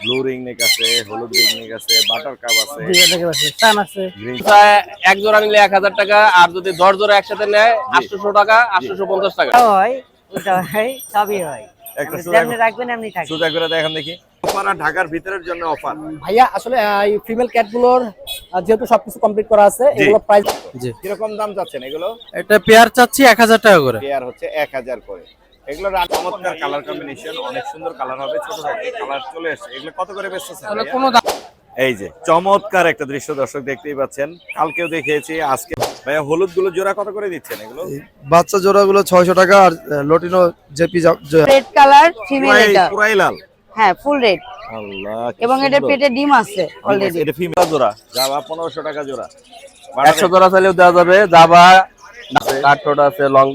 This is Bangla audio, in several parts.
ব্লু রিং নেক আছে, হলুদ রিং নেক আছে, বাটার কাপ আছে, সান আছে। এক জোড়া নিলে 1000 টাকা, আর যদি 10 জোড়া একসাথে নেয় 800 টাকা, 850 টাকা। হয় ওটা হয়, সবই হয়। একটা যেমনি রাখবেন এমনি থাকবে। সুদা করে দেখেন দেখি। অফার আর ঢাকার ভিতরের জন্য অফার। ভাইয়া আসলে এই ফিমেল ক্যাট গুলোর যেহেতু সবকিছু কমপ্লিট করা আছে, এগুলো প্রাইস জি, কিরকম দাম চাচ্ছেন এগুলো? এটা পেয়ার চাচ্ছি 1000 টাকা করে। পেয়ার হচ্ছে 1000 করে। এগুলোর চমৎকার কালার কম্বিনেশন, অনেক সুন্দর কালার হবে, ছোট থাকবে কালার চলে আসছে। এগুলো কত করে বেচতেছেন? কোনো দাম এই যে চমৎকার একটা দৃশ্য দর্শক দেখতেই পাচ্ছেন, কালকেও দেখিয়েছি, আজকে ভাইয়া হলুদ গুলো জোড়া কত করে দিচ্ছেন এগুলো? বাচ্চা জোড়াগুলো 600 টাকা, আর লটিনো জেপি রেড কালার ফিমেল এটা। পুরাই লাল। হ্যাঁ, ফুল রেড। আল্লাহ, কি এবং এটা সুন্দর। পেটে ডিম আছে অলরেডি। এটা ফিমেল জোড়া, যাবা 1500 টাকা জোড়া। 100 জোড়া চাইলেও দেওয়া যাবে। জাবা কাঠঠোঁট আছে, লং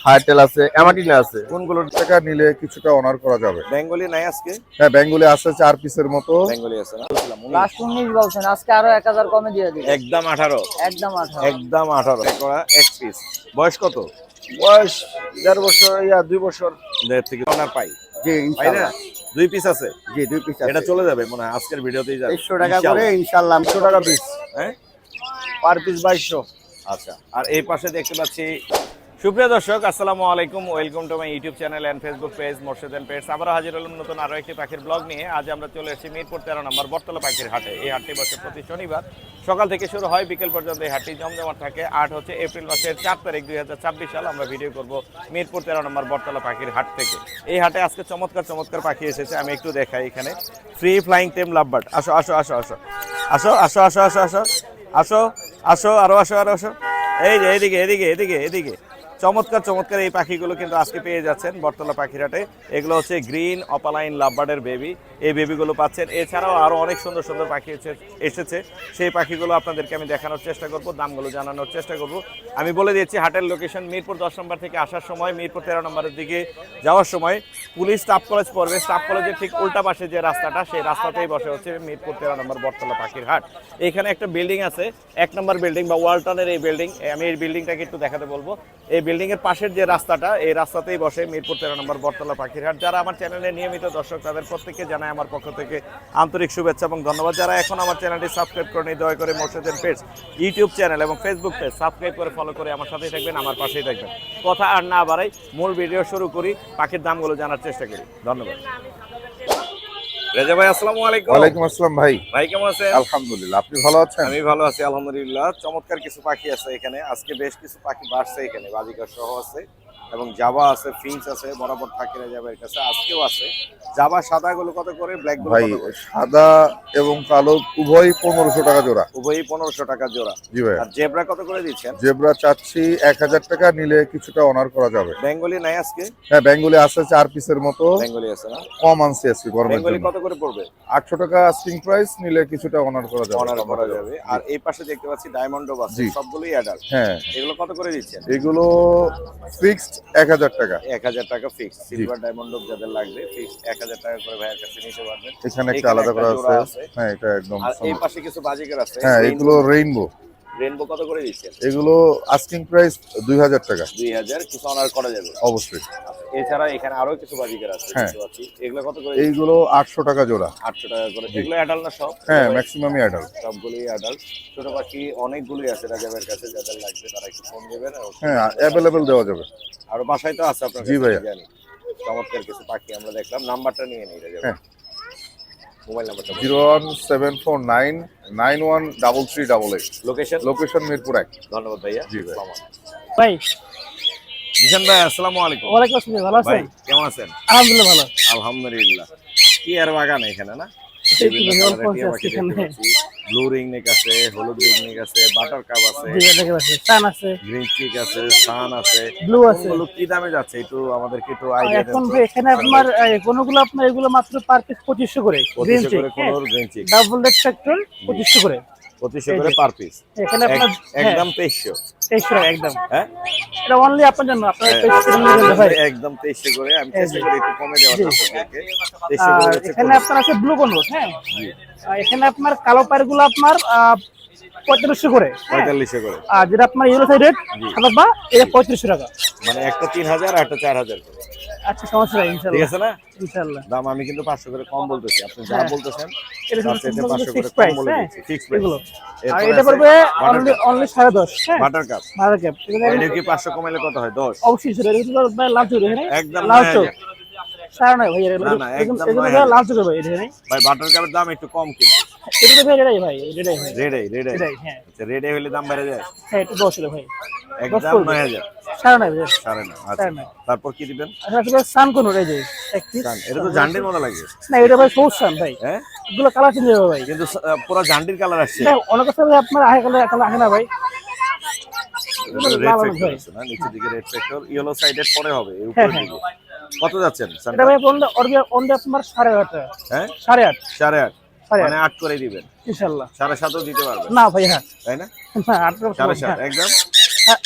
ফায়ারটেল আছে, অ্যামাটিনা আছে। কোনগুলোর টাকা নিলে কিছুটা অনার করা যাবে? বেঙ্গলি নাই আজকে? হ্যাঁ, বেঙ্গলি আছে 4 পিসের মতো। বেঙ্গলি আছে না? লাস্ট 19 বলছেন, আজকে আরো 1000 কমে দিয়ে দিবেন। একদম 18। একদম 18। একদম 18 করা এক পিস। বয়স কত? বয়স 1.5 বছর, 2 বছর। 1.5 থেকে অনার পাই। জি, পাই না? 2 পিস আছে। জি, 2 পিস এটা চলে যাবে মনে হয় আজকের ভিডিওতেই যাবে। 100 টাকা করে ইনশাআল্লাহ। 100 টাকা পিস। হ্যাঁ, পার পিস 2200। আচ্ছা, আর এই পাশে দেখতে পাচ্ছি। সুপ্রিয় দর্শক, আসসালামু আলাইকুম, welcome to my YouTube channel and Facebook page Morshed and pets. আবারও হাজির হলাম নতুন আরো একটি পাখির ব্লগ নিয়ে। আজ আমরা চলে এসেছি মিরপুর 13 নম্বর বটতলা পাখির হাটে। এই হাটটি বসে প্রতি শনিবার সকাল থেকে শুরু হয়, বিকেল পর্যন্ত এই হাটটি জমজমাট থাকে। আট হচ্ছে এপ্রিল মাসের 4 তারিখ 2024 সাল। আমরা ভিডিও করব মিরপুর 13 নম্বর বটতলা পাখির হাট থেকে। এই হাটে আজকে চমৎকার চমৎকার পাখি এসেছে, আমি একটু দেখাই। এখানে ফ্রি ফ্লাইং টেম লাভবার্ড। আসো আসো আসো আসো আসো আসো আসো আসো আসো আসো আসো আরো আসো আরো আসো। এই যে এদিকে এদিকে এদিকে এদিকে চমৎকার চমৎকার এই পাখিগুলো কিন্তু আজকে পেয়ে যাচ্ছেন বটতলা পাখিরহাটে। এগুলো হচ্ছে গ্রিন অপালাইন লাভবার্ডের বেবি। এই বেবিগুলো পাচ্ছেন। এছাড়াও আরও অনেক সুন্দর সুন্দর পাখি এসেছে, সেই পাখিগুলো আপনাদেরকে আমি দেখানোর চেষ্টা করব, দামগুলো জানানোর চেষ্টা করব। আমি বলে দিয়েছি হাটের লোকেশন মিরপুর 10 নম্বর থেকে আসার সময়, মিরপুর 13 নম্বরের দিকে যাওয়ার সময় পুলিশ স্টাফ কলেজ পড়বে। স্টাফ কলেজের ঠিক উল্টা পাশে যে রাস্তাটা, সেই রাস্তাতেই বসে হচ্ছে মিরপুর 13 নম্বর বটতলা পাখির হাট। এখানে একটা বিল্ডিং আছে, 1 নম্বর বিল্ডিং বা ওয়ালটনের এই বিল্ডিং। আমি এই বিল্ডিংটাকে একটু দেখাতে বলবো। এই বিল্ডিং এর পাশের যে রাস্তাটা, এই রাস্তাতেই বসে মিরপুর 13 নম্বর বটতলা পাখির হাট। যারা আমার চ্যানেলে নিয়মিত দর্শক, তাদের প্রত্যেককে জানাই আমার পক্ষ থেকে আন্তরিক শুভেচ্ছা এবং ধন্যবাদ। যারা এখন আমার চ্যানেলটি সাবস্ক্রাইব করেনি, দয়া করে Morshed and pets YouTube channel এবং ফেসবুক পেজ সাবস্ক্রাইব করে ফলো করে আমার সাথেই থাকবেন, আমার পাশেই থাকবেন। কথা আর না বাড়াই, মূল ভিডিও শুরু করি, পাখির দামগুলো জানার চেষ্টা করি। ধন্যবাদ। রেজা ভাই, আসসালামু আলাইকুম। ওয়ালাইকুম আসসালাম ভাই। ভাই কেমন আছেন? আলহামদুলিল্লাহ, আপনি ভালো আছেন? আমি ভালো আছি আলহামদুলিল্লাহ। চমৎকার কিছু পাখি আছে এখানে, আজকে বেশ কিছু পাখি বাড়ছে এখানে, বাজিকার সহ আছে এবং জাবা আছে, ফিঞ্চ আছে, বরাবর থাকে জাবার কাছে, আজকেও আছে। জাবা সাদা গুলো কত করে, ব্ল্যাক গুলো ভাই কত করে? সাদা এবং কালো উভয় 1500 টাকা জোড়া। উভয়ই 1500 টাকা জোড়া। জি ভাই। আর জেব্রা কত করে দিচ্ছেন? জেব্রা চাচ্ছি 1000 টাকা, নিলে কিছুটা অনার করা যাবে। বেঙ্গলি নাই আজকে? হ্যাঁ, বেঙ্গলি আছে 4 পিসের মতো। বেঙ্গলি আছে না? কম আনছি আজকে গরমের বেঙ্গলি জন্য। কত করে পড়বে? 800 টাকা আস্কিং প্রাইস, নিলে কিছুটা অনার করা যাবে। অনার করা যাবে। আর এই পাশে দেখতে পাচ্ছি ডায়মন্ড আছে, জি। সবগুলোই অ্যাডাল্ট। হ্যাঁ, এগুলো কত করে দিচ্ছেন? এগুলো ফিক্সড 1000 টাকা। 1000 টাকা ফিক্স। সিলভার ডায়মন্ড যাদের লাগবে ফিক্স 1000 টাকা করে ভাইয়ের কাছে নিতে পারবেন। এখানে একটা আলাদা করা জোড়া আছে। হ্যাঁ, এটা একদম আর এই পাশে কিছু বাজিকার আছে। হ্যাঁ, এগুলো রেইনবো। রেইনবো কত করে দিচ্ছেন? এগুলো আস্কিং প্রাইস 2000 টাকা। 2000, কিছু অনার করা যাবে অবশ্যই। এছাড়া এখানে আরো কিছু বাজিকার আছে হ্যাঁ। দেখতে পাচ্ছি। এগুলো কত করে? এইগুলো 800 টাকা জোড়া। 800 টাকা করে। এগুলো অ্যাডাল্ট না সব? হ্যাঁ, ম্যাক্সিমামই অ্যাডাল্ট। সবগুলোই অ্যাডাল্ট। ছোট পাখি অনেকগুলোই আছে রাজাবের কাছে, যাদের লাগবে তারা একটু ফোন দেবেন। হ্যাঁ, অ্যাভেলেবেল দেওয়া যাবে। আর বাসায় তো আছে আপনার জি কাছে, ভাইয়া। জানি। চমৎকার কিছু পাখি আমরা দেখলাম। নাম্বারটা নিয়ে নিই রাজাব। হ্যাঁ। মোবাইল নাম্বারটা 01749913388। লোকেশন? লোকেশন মিরপুর 1। ধন্যবাদ ভাইয়া। জি ভাই। আসসালামু আলাইকুম। ভাই জিশান ভাই, আসসালামু আলাইকুম। ওয়ালাইকুম আসসালাম, ভালো ভাই আছেন? কেমন আছেন? আলহামদুলিল্লাহ ভালো। আলহামদুলিল্লাহ। কি আর বাগান এখানে না? এই তো ভাই, অল্প আছে এখানে। ব্লু রিং নেক আছে, হলুদ রিং নেক আছে, বাটার কাপ আছে, সান আছে, গ্রিন চিক আছে, সান আছে, ব্লু আছে। কোনগুলো কি দামে যাচ্ছে একটু আমাদেরকে একটু আইডিয়া দেন এখন তো। ভাই এখানে আপনার কোনগুলো আপনার এগুলো মাত্র পার পিস 2500 করে। গ্রিন 2500 চিক, করে কোন green cheek? Double red factor 2500 করে। 2500 করে পার পিস। এখানে আপনার একদম 2300। 2300 টাকা একদম। হ্যাঁ, এটা অনলি আপনার জন্য, আপনার 2300 করে নিয়ে যাবেন ভাই। একদম 2300 করে। আমি চেষ্টা করি একটু কমে দেওয়ার জন্য আপনাদেরকে। 2300 আর করে হচ্ছে এখানে আপনার আছে ব্লু কোনর। হ্যাঁ, এখানে আপনার কালো পায়রগুলো আপনার 4500 করে, হ্যাঁ। 4500 করে। আর যেটা আপনার ইয়েলো সাইডেড সাদা পা এটা 3500 টাকা। মানে একটা 3000 আর একটা 4000 করে। আচ্ছা, সমস্যা নাই, ঠিক ইনশাআল্লাহ আছে না? ইনশাআল্লাহ। দাম আমি কিন্তু 500 করে কম বলতেছি, আপনি যা হ্যাঁ। বলতেছেন এটা তার চাইতে 500 করে ফিক্স কম প্রাইস, বলে হ্যাঁ দিচ্ছি, ফিক্স প্রাইস। এগুলো। আর এটা পড়বে অনলি 10.5, হ্যাঁ। বাটার কাপ ভাড়া ক্যাপ এটা কি 500 কমাইলে কত হয়? 10। অবশ্যই সেটা কিন্তু ভাই লাভ চলে এখানে, একদম লাভ 9000 চলে সারা নাই ভাই, না, না, একদম এগুলো 9000 লাভ চলে ভাই এখানে। ভাই বাটার কাপের দাম একটু কম কিন্তু। এটা তো ভাই এটাই ভাই, এটাই ভাই, রেডাই এটাই, হ্যাঁ আচ্ছা, রেডাই হলে দাম বেড়ে যায়। হ্যাঁ, এটা 10 ভাই, 10 একদম করবে। 9000 সারা নাই ভাই, সাড়ে না। আচ্ছা, সাড়ে নয়। তারপর কি দিবেন? আসলে সান কোন এই যে এক পিস। জান, এটা তো জান্ডির মতো লাগে। না এটা ভাই সবুজ সান ভাই, হ্যাঁ, এগুলো কালার চেঞ্জ হবে ভাই। কিন্তু পুরো জান্ডির কালার আসছে। না অনেক কথা আপনার আগে কালার আগে না ভাই, রেড লাল ফ্যাক্টর ভাই। আছে না, নিচের দিকে রেড ফ্যাক্টর, ইয়েলো সাইডেড পরে হবে এই হ্যাঁ, উপরের হ্যাঁ। দিকে। কত যাচ্ছেন এটা সানটা? ভাই অনলি আপনার 8.5 টাকা, হ্যাঁ, 8.5 8.5 8.5 মানে 8 করে দিবেন। ইনশাআল্লাহ। 7.5 দিতে পারবেন না ভাই, হ্যাঁ তাই না? না 8 টাকা 7.5 একদম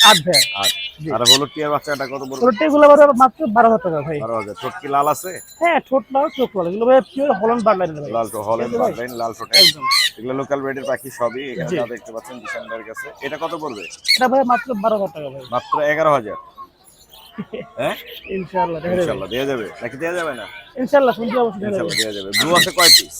8 ভাই। 8। জি। আর হলুদ টিয়ার বাচ্চাটা কত পড়বে? ছোটগুলো মাত্র 12,000 টাকা ভাই। 12,000। ঠোঁট কি লাল আছে? হ্যাঁ, ঠোঁট লাল, চোখ লাল, এগুলো ভাই পিওর হল্যান্ড বার্ডলাইন ভাই। লাল ঠোঁট, হল্যান্ড ভাই। বার্ডলাইন, লাল ঠোঁট একদম। এগুলো লোকাল ব্রিডের পাখি সবই এখানে জি। যা দেখতে পাচ্ছেন জিশান ভাইয়ের কাছে। এটা কত পড়বে? এটা ভাই মাত্র 12,000 টাকা ভাই। মাত্র 11,000। হ্যাঁ, ইনশাআল্লাহ দেখা যাবে। ইনশাআল্লাহ দেয়া যাবে নাকি দেয়া যাবে না? ইনশাআল্লাহ শুনতে অবশ্যই দেখা যাবে। ইনশাআল্লাহ দেয়া যাবে। ব্লু আছে কয় পিস?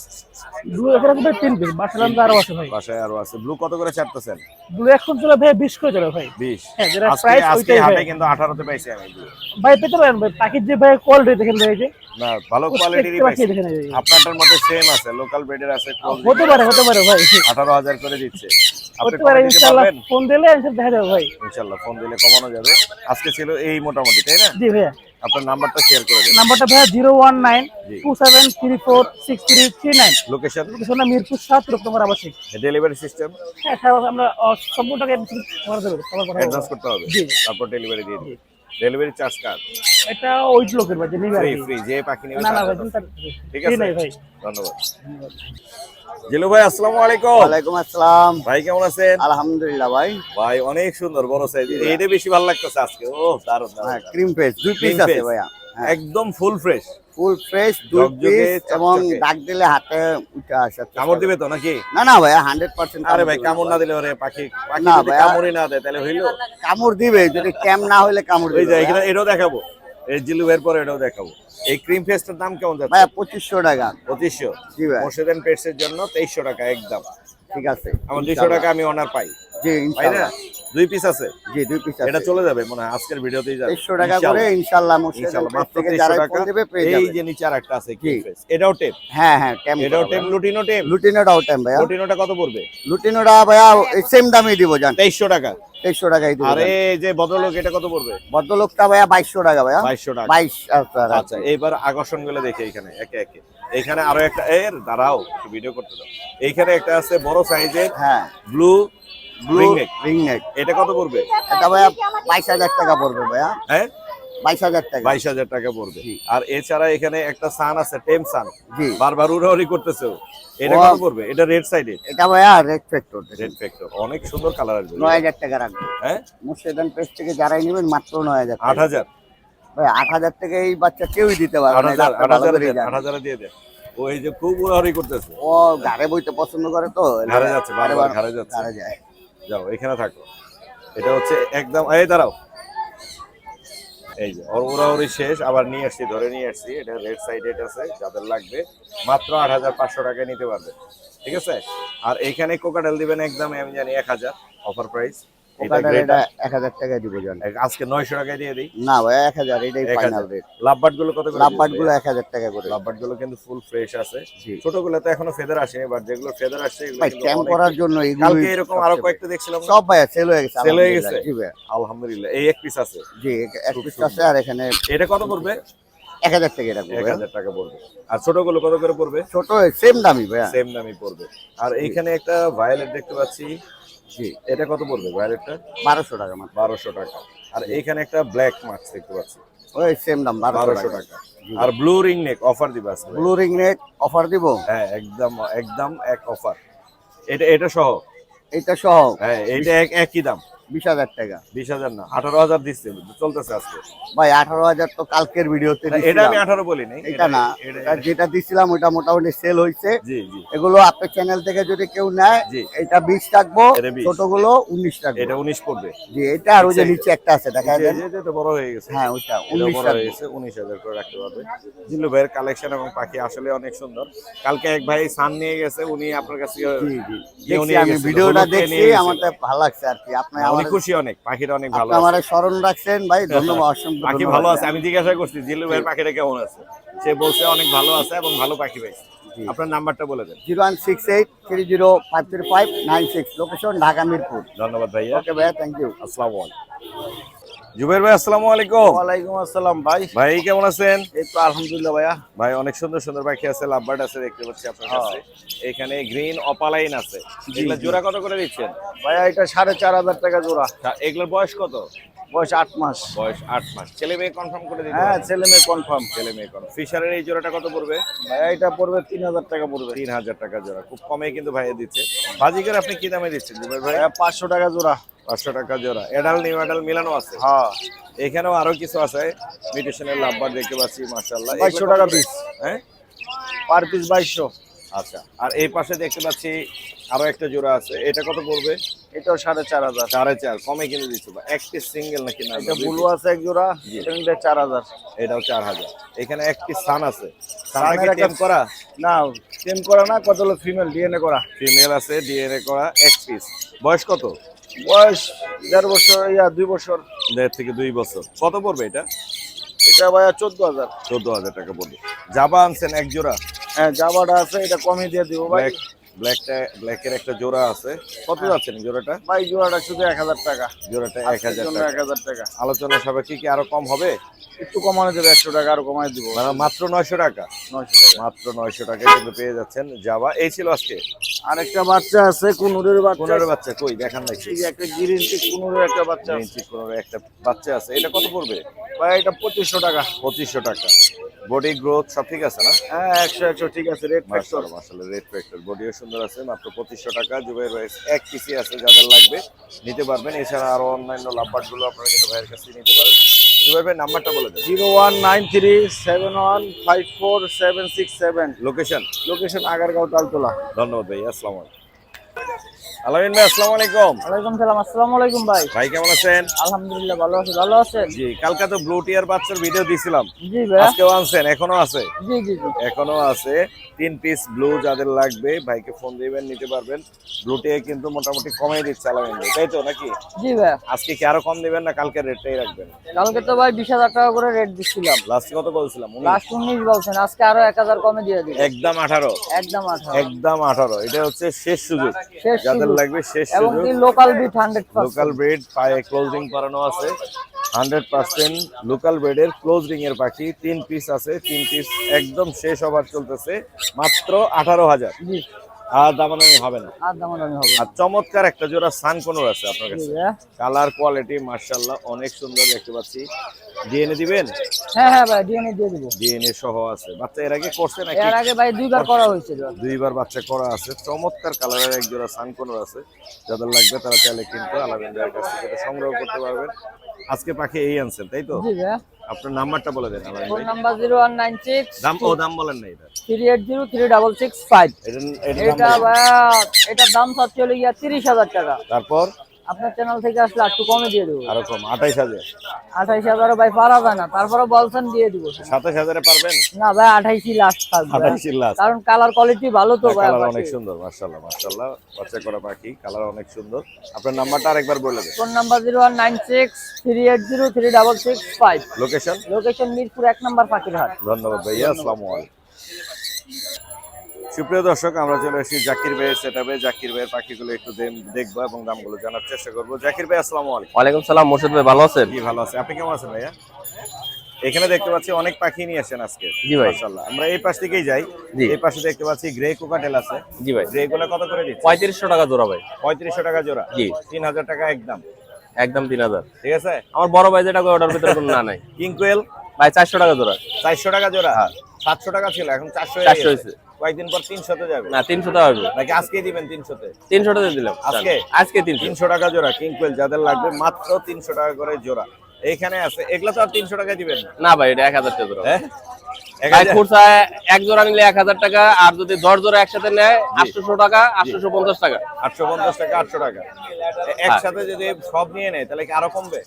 ব্লু এখানে ভাই 3 পিস, বাসালাম আরো আছে ভাই। বাসায় আরো আছে। ব্লু কত করে ছাড়তেছেন? ব্লু এখন চলে ভাই 20 করে চলে ভাই। 20। হ্যাঁ, যেটা আজকে প্রাইস আজকে ওইটাই হাটে ভাই। কিন্তু 18 তে পাইছি আমি blue। ভাই পেতে পারেন ভাই, পাখির যে ভাই কোয়ালিটি দেখেন ভাই, এই যে না, ভালো কোয়ালিটিরই প্রত্যেকটা পাইছি। পাখি দেখেন এই যে। আপনারটার মধ্যে সেম আছে, লোকাল ব্রিডের আছে। হতে পারে ভাই, 18,000 করে দিচ্ছে। আপনি হতে পারে কমাই দিতে ইনশাআল্লাহ। পারবেন? ফোন দিলে ইনশাআল্লাহ দেখা যাবে ভাই। ইনশাআল্লাহ ফোন দিলে কমানো যাবে। আজকে ছিল এই মোটামুটি, তাই না? জি ভাইয়া, আপনার নাম্বারটা শেয়ার করে দেন। নাম্বারটা ভাইয়া 01927346339। লোকেশন, লোকেশনটা মিরপুর 7 রূপনগর আবাসিক। ডেলিভারি সিস্টেম হ্যাঁ স্যার, আমরা সম্পূর্ণ টাকা করা যাবে, সবার কথা অ্যাডভান্স বলবো। করতে হবে, জি। তারপর ডেলিভারি দিয়ে দিই। ডেলিভারি চার্জ কার্ড এটা ওই লোকের ভাই যে নিবে আর ফ্রি, কি। ফ্রি যে পাখি নেবে না না তার ভাই, জন্য। চিন্তা ঠিক ফ্রি আছে নাই ভাই। ধন্যবাদ। জিলু ভাই আসসালামু আলাইকুম। ওয়ালাইকুম আসসালাম। ভাই কেমন আছেন? আলহামদুলিল্লাহ ভাই। ভাই অনেক সুন্দর বড় সাইজ, এইটা বেশি ভালো লাগতেছে আজকে। ও দারুণ হ্যাঁ, দারুণ। ক্রিম ফেস 2 পিস Cream আছে face। ভাইয়া। হ্যাঁ, একদম ফুল ফ্রেশ। ফুল ফ্রেশ 2 ঝকঝকে, পিস এবং চকচকে। ডাক দিলে হাতে উঠে আসে। কামড় দিবে তো নাকি? না না ভাইয়া 100% আরে ভাই কামড় না দিলে ওরে পাখি পাখি না যদি ভাইয়া। কামড়ই না দেয় তাহলে হইলো? কামড় দিবে, যদি ক্যাম না হইলে কামড় ওই দিবে যে ভাইয়া। এখানে এটাও দেখাবো, এই জিলু এর পরে এটাও দেখাবো। এই ক্রিম ফেস্টের দাম কেমন যাচ্ছে? ভাইয়া 2500 টাকা। 2500। জি ভাই, মোর্শেদান পেটস এর জন্য 2300 টাকা একদম। ঠিক আছে। আমার 200 টাকা আমি অনার পাই, জি পাই না? ইনশাআল্লাহ। 2 পিস আছে, জি 2 পিস আছে। এটা চলে যাবে মনে হয় আজকের ভিডিওতেই যাবে। 2300 টাকা করে ইনশাআল্লাহ মুর্শিদাবাদ ইনশাআল্লাহ মাত্র থেকে 2300 যারা টাকা। ফোন দেবে পেয়ে এই যাবে। যে নিচে আরেকটা আছে ক্রিম জি। ফেস, এটাও টেপ। হ্যাঁ হ্যাঁ, টেম এটাও টেপ, লুটিনো টেপ। লুটিনোটাও টেম ভাইয়া। লুটিনোটা কত পড়বে? লুটিনোটা ভাইয়া এই সেম দামই দিব জান। 2300 টাকা। 2300 টাকাই দিব। আর এই যে ভদ্রলোক এটা কত পড়বে? ভদ্রলোকটা ভাইয়া 2200 টাকা ভাইয়া। 2200 টাকা। 22 টাকা। আচ্ছা এইবার আকর্ষণ গুলো দেখে এখানে একে একে। এখানে আরো একটা এর দাঁড়াও একটু ভিডিও করতে দাও। এইখানে একটা আছে বড় সাইজের হ্যাঁ, blue blue ring neck। Ring neck. এটা কত পড়বে? এটা ভাইয়া 22000 টাকা পড়বে ভাইয়া। হ্যাঁ 22000 টাকা। 22000 টাকা পড়বে। জি। আর এছাড়া এখানে একটা সান আছে, টেম সান, জি, বারবার উড়াউড়ি করতেছে ও। এটা ও। কত পড়বে? এটা রেড সাইডে, এটা ভাইয়া রেড ফ্যাক্টর। রেড ফ্যাক্টর, অনেক সুন্দর কালার আসবে। 9000 টাকা রাখবে। হ্যাঁ মুর্শিদাবাদ পেজ থেকে যারাই নেবেন মাত্র 9000 টাকা। 8000, ভাই 8000 টাকা এই বাচ্চা কেউই দিতে পারবে না। 8000, এটা ভালো 8000 করেই জানে। 8000 দিয়ে দেন। ও এই যে খুব উড়াউড়ি করতেছে, ও ঘাড়ে বইতে পছন্দ করে তো। ঘাড়ে যাচ্ছে, বারবার ঘাড়ে যাচ্ছে। ঘাড়ে যায়। যাও এখানে থাকো। এটা হচ্ছে একদম এই দাঁড়াও, এই যে ওর উড়াউড়ি শেষ, আবার নিয়ে আসছি, ধরে নিয়ে আসছি। এটা রেড সাইডেড আছে, যাদের লাগবে মাত্র 8500 টাকায় নিতে পারবে। ঠিক আছে। আর এইখানে কোকাটেল দিবেন একদম আমি জানি 1000 অফার প্রাইস। এটা ওখানে গ্রেটা এটা 1000 টাকা দিব জান। আজকে 900 টাকায় দিয়ে দিই। না ভাই 1000 এটাই 1000 ফাইনাল রেট। লাভবার্ড গুলো কত করে? লাভবার্ড গুলো 1000 টাকা করে। লাভবার্ড গুলো কিন্তু ফুল ফ্রেশ আছে। জি। ছোটগুলো তো এখনো ফেদার আসেনি, বাট যেগুলো ফেদার আসছে এগুলো ভাই কিন্তু ক্যাম্প অনেক- করার জন্য এগুলো কালকে এরকম আরো কয়েকটা দেখছিলাম না? সব ভাইয়া সেল হয়ে গেছে। Sell হয়ে গেছে? আলহামদুলিল্লাহ। জি ভাই, আলহামদুলিল্লাহ। এই এক পিস আছে, জি এক খুব পিস সুন্দর। আছে। আর এখানে এটা কত পড়বে? 1000 টাকা রাখবো ভাইয়া। 1000 টাকা পড়বে। আর ছোটগুলো কত করে পড়বে? ছোট সেম দামই ভাইয়া। সেম দামই পড়বে। আর এইখানে একটা ভায়োলেট দেখতে পাচ্ছি, জি এটা কত পড়বে ভায়োলেটটা? 1200 টাকা মাত্র। 1200 টাকা। আর এইখানে একটা ব্ল্যাক মাছ দেখতে পাচ্ছি, ওই সেম দাম 1200 1200 টাকা। টাকা। আর ব্লু রিং নেক অফার দিবা আছে? ব্লু রিং নেক অফার দিব। হ্যাঁ একদম একদম এক অফার। এটা এটা সহ? এটা সহ হ্যাঁ এটা একই দাম। 20,000 টাকা। 20,000 না, 18,000 দিচ্ছে, চলতেছে আজকে। ভাই 18,000 তো কালকের ভিডিওতে এটা দিছিলাম। আমি 18 বলি নাই, এটা না, এটা যেটা দিছিলাম ওটা মোটামুটি সেল হয়েছে। জি জি, এগুলো আপনার চ্যানেল থেকে যদি কেউ নেয় জি। এটা 20 রাখবো, এটা 20 ছোটগুলো 19 রাখবো। এটা 19 পড়বে। জি, এটা আর ওই যে নিচে একটা আছে দেখা যে যায়। যে তো বড় হয়ে গেছে। হ্যাঁ ওইটা এটা 19 বড় রাখবো। হয়ে গেছে, 19,000 করে রাখতে পারবে। জিল্লু ভাইয়ের কালেকশন এবং পাখি আসলে অনেক সুন্দর। কালকে এক ভাই সান নিয়ে গেছে, উনি আপনার কাছে জি জি, দেখছি আমি ভিডিওটা দেখছি, আমার তো ভালো লাগছে আর কি। আপনি অনেক আমার খুশি, অনেক পাখিটা অনেক ভালো আপনি আছে। আমার স্মরণ রাখছেন ভাই, ধন্যবাদ, অসংখ্য পাখি ধন্যবাদ। ভালো আছে, আমি জিজ্ঞাসা করছি জিল্লু ভাইয়ের পাখিটা কেমন আছে, সে বলছে অনেক ভালো আছে এবং ভালো পাখি পাইছে। জি। আপনার নাম্বারটা বলে দেন। 0168305356, লোকেশন ঢাকা মিরপুর। ধন্যবাদ ভাইয়া। ওকে ভাইয়া, থ্যাংক ইউ। আসসালামু আলাইকুম। জুবাইর ভাই আসসালামু আলাইকুম। ওয়ালাইকুম আসসালাম ভাই। ভাই কেমন আছেন? এই তো আলহামদুলিল্লাহ ভাইয়া। ভাই অনেক সুন্দর সুন্দর পাখি আছে, লাভবার্ড আছে দেখতে পাচ্ছি আপনার কাছে। এখানে গ্রিন অপালাইন আছে, এগুলা জোড়া কত করে দিচ্ছেন? ভাইয়া এটা 4,500 টাকা জোড়া। এগুলোর বয়স কত? বয়স 8 মাস। বয়স 8 মাস। ছেলে মেয়ে কনফার্ম করে দিতে হ্যাঁ, পারবেন? ছেলে মেয়ে কনফার্ম। ছেলে মেয়ে কনফার্ম। ফিশারের এই জোড়াটা কত পড়বে? ভাইয়া এটা পড়বে 3,000 টাকা পড়বে। 3,000 টাকা জোড়া, খুব কমে কিন্তু ভাইয়া দিচ্ছে। বাজিকার আপনি কি দামে দিচ্ছেন জুবাইর ভাই? ভাইয়া 500 টাকা জোড়া। 500 টাকা জোড়া। এডাল নিউ এডাল মিলানো আছে। হ্যাঁ, এখানেও আরো কিছু আছে, মিউটেশনের লাভবার্ড দেখতে পাচ্ছি মাশাআল্লাহ। 2200 টাকা পিস। হ্যাঁ, পার পিস 2200। আচ্ছা। আর এই পাশে দেখতে পাচ্ছি আরো একটা জোড়া আছে, এটা কত পড়বে? এটাও 4,500। 4,500 কমে কিনে দিচ্ছ। এক পিস সিঙ্গেল নাকি না? এটা ব্লু আছে এক জোড়া, এটা নিলে 4,000। এটাও 4,000। এখানে এক পিস সান আছে, সানটা সানের কি একটা- টেম করা? না, টেম করা না, কত হলো ফিমেল ডিএনএ করা। ফিমেল আছে, ডিএনএ করা, এক পিস। বয়স কত? বয়স 1.5 বছর, 2 বছর। 1.5 থেকে 2 বছর। কত পড়বে এটা? এটা ভাইয়া 14,000। 14,000 টাকা পড়বে। জাবা আনছেন এক জোড়া? হ্যাঁ, জাবাটা আছে, এটা কমই দিয়ে দিব ভাই। ব্ল্যাকের একটা জোড়া আছে, কত যাচ্ছেন জোড়াটা? ভাই জোড়াটা শুধু 1,000 টাকা। জোড়াটা আজকের 1,000 জন্য টাকা। 1,000 টাকা। আলোচনা সাপেক্ষে কি আরো কম হবে? একটু কমানো যাবে, 100 টাকা আরো কমাই দিব। মানে মাত্র 900 টাকা। 900 টাকা। মাত্র 900 টাকায় কিন্তু পেয়ে যাচ্ছেন জাবা। এই ছিল আজকে। আরেকটা বাচ্চা আছে, কুনুরের বাচ্চা। কোনোর বাচ্চা কই দেখান নাকি? এই যে একটা গ্রিন চিক কুনুরের একটা বাচ্চা আছে। ইঞ্চি কোনোর একটা বাচ্চা আছে, এটা কত পড়বে? ভাই এটা 2500 টাকা। 2500 টাকা। বডি গ্রোথ সব ঠিক আছে না? হ্যাঁ, 100 ঠিক আছে। Red factor. মাশাআল্লাহ মাশাআল্লাহ, রেড ফ্যাক্টর, বডিও সুন্দর আছে। মাত্র 2500 টাকা। জুবাইর ভাই এক পিসি আছে, যাদের লাগবে নিতে পারবেন। এছাড়া আরো অন্যান্য লাভবার্ড গুলো আপনারা কিন্তু ভাইয়ের কাছে নিতে পারেন। জুবাইর ভাই নাম্বারটা বলে দেন। 019371547767। লোকেশন? লোকেশন আগারগাঁও তালতলা। ধন্যবাদ ভাই, আসসালামু আলাইকুম। আলামিন ভাই আসসালামু আলাইকুম। ওয়ালাইকুম সালাম। আসসালামু আলাইকুম ভাই। ভাই কেমন আছেন? আলহামদুলিল্লাহ ভালো আছি। ভালো আছেন? জি, কালকে তো ব্লু টিয়ার বাচ্চার ভিডিও দিছিলাম, জি ভাই। আজকেও আনছেন? এখনো আছে? জি জি জি। এখনো আছে। 3 পিস ব্লু যাদের লাগবে ভাইকে ফোন দিবেন, নিতে পারবেন। ব্লু টিয়া কিন্তু মোটামুটি কমে দিচ্ছে আলামিন ভাই, তাই তো নাকি? জি ভাই। আজকে কি আরো কম দিবেন না কালকে রেটটাই রাখবেন? কালকে তো ভাই 20,000 টাকা করে রেট দিছিলাম। লাস্ট কত বলছিলাম? 19? লাস্ট 19 বলছেন, আজকে আরো 1,000 কমে দিয়ে দিবেন। একদম 18। একদম 18। একদম 18। এটা হচ্ছে শেষ সুযোগ, শেষ যাদের সুযোগ। লাগবে শেষ এবং সুযোগ। কি লোকাল বিট 100%। লোকাল ব্রিড, পায়ে ক্লোজিং করানো আছে। 100% লোকাল ব্রিডের ক্লোজিং এর পাখি 3 পিস আছে। 3 পিস একদম শেষ ওভার চলতেছে, মাত্র 18,000। জি। আর দামাদামি হবে না। আর দামাদামি হবে। আর চমৎকার একটা জোড়া সান কোনোর আছে আপনার জি কাছে। ভাই। কালার কোয়ালিটি মাশাআল্লাহ অনেক সুন্দর দেখতে পাচ্ছি। ডিএনএ দিবেন? হ্যাঁ হ্যাঁ ভাই, ডিএনএ দিয়ে দিব। ডিএনএ সহ আছে। বাচ্চা এর আগে করছে নাকি? এর আগে ভাই 2বার করা হয়েছিল। 2বার বাচ্চা করা আছে। চমৎকার কালারের এক জোড়া সান কোনোর আছে, যাদের লাগবে তারা চাইলে কিন্তু আলামিন ভাইয়ের কাছ থেকে সংগ্রহ করতে পারবেন। আজকে পাখি এই আনছেন তাই তো? জি ভাই। আপনার নাম্বারটা বলে দেন আলামিন ফোন ভাই। নাম্বার 0196 দাম বলেন না এটা। 38036665। এটা এটা ভাই, এটার দাম চাচ্ছে হলো গিয়া 30,000 টাকা। তারপর আপনার চ্যানেল থেকে আসলে একটু কমে দিয়ে দেবো। আরো কম 28,000। 28,000 ভাই পারা যায় না, তারপরে বলছেন দিয়ে দিব। 27,000 এ পারবেন? না ভাই, 28 লাস্ট থাকবে। 28 লাস্ট। কারণ কালার কোয়ালিটি ভালো তো ভাই। কালার অনেক সুন্দর মাশাআল্লাহ মাশাআল্লাহ, বাচ্চা করা পাখি, কালার অনেক সুন্দর। আপনার নাম্বারটা আরেকবার বলে দেন। Phone number 019638036665। Location? Location Mirpur 1 নম্বর পাখিরহাট। ধন্যবাদ ভাইয়া, আসসালামু আলাইকুম। সুপ্রিয় দর্শক, আমরা চলে এসেছি জাকির ভাইয়ের সেটআপে। জাকির ভাইয়ের পাখিগুলো একটু দেখবো এবং দামগুলো জানার চেষ্টা করবো। জাকির ভাই আসসালামু আলাইকুম। ওয়ালাইকুম সালাম মোর্শেদ ভাই, ভালো আছেন? জি ভালো আছে, আপনি কেমন আছেন ভাইয়া? এখানে দেখতে পাচ্ছি অনেক পাখি নিয়ে আসেন আজকে। জি ভাই। মাশাআল্লাহ। আমরা এই পাশ থেকেই যাই। জি। এই পাশে দেখতে পাচ্ছি গ্রে কোকাটেল আছে। জি ভাই। গ্রে গুলো কত করে দিচ্ছেন? 3500 টাকা জোড়া ভাই। 3500 টাকা জোড়া। জি। 3,000 টাকা একদম। একদম 3000। ঠিক আছে। আমার বড় ভাই যেটা কয় ওটার ভিতরে কোনো না নাই। কিং কোয়েল ভাই 400 টাকা জোড়া। 400 টাকা জোড়া। 700 টাকা ছিল, এখন 400 400 হয়েছে। হয়েছে। কয়েকদিন পর 300 তে যাবে না 300 টাকা হবে, নাকি আজকেই দিবেন 300 তে? 300 টাকা দিলাম আজকে? আজকে 300। 300 টাকা জোড়া কিং কোয়েল যাদের লাগবে মাত্র 300 টাকা করে জোড়া। এইখানে আছে, এগুলা তো আর 300 টাকায় দিবেন না। না ভাই এটা 1000 টাকা জোড়া। হ্যাঁ ভাই খুচরা এক জোড়া নিলে 1000 টাকা, আর যদি 10 জোড়া একসাথে নেয় 800 টাকা, 850 টাকা। 850 টাকা 800 টাকা একসাথে যদি সব নিয়ে নেয় তাহলে কি আরো কমবে?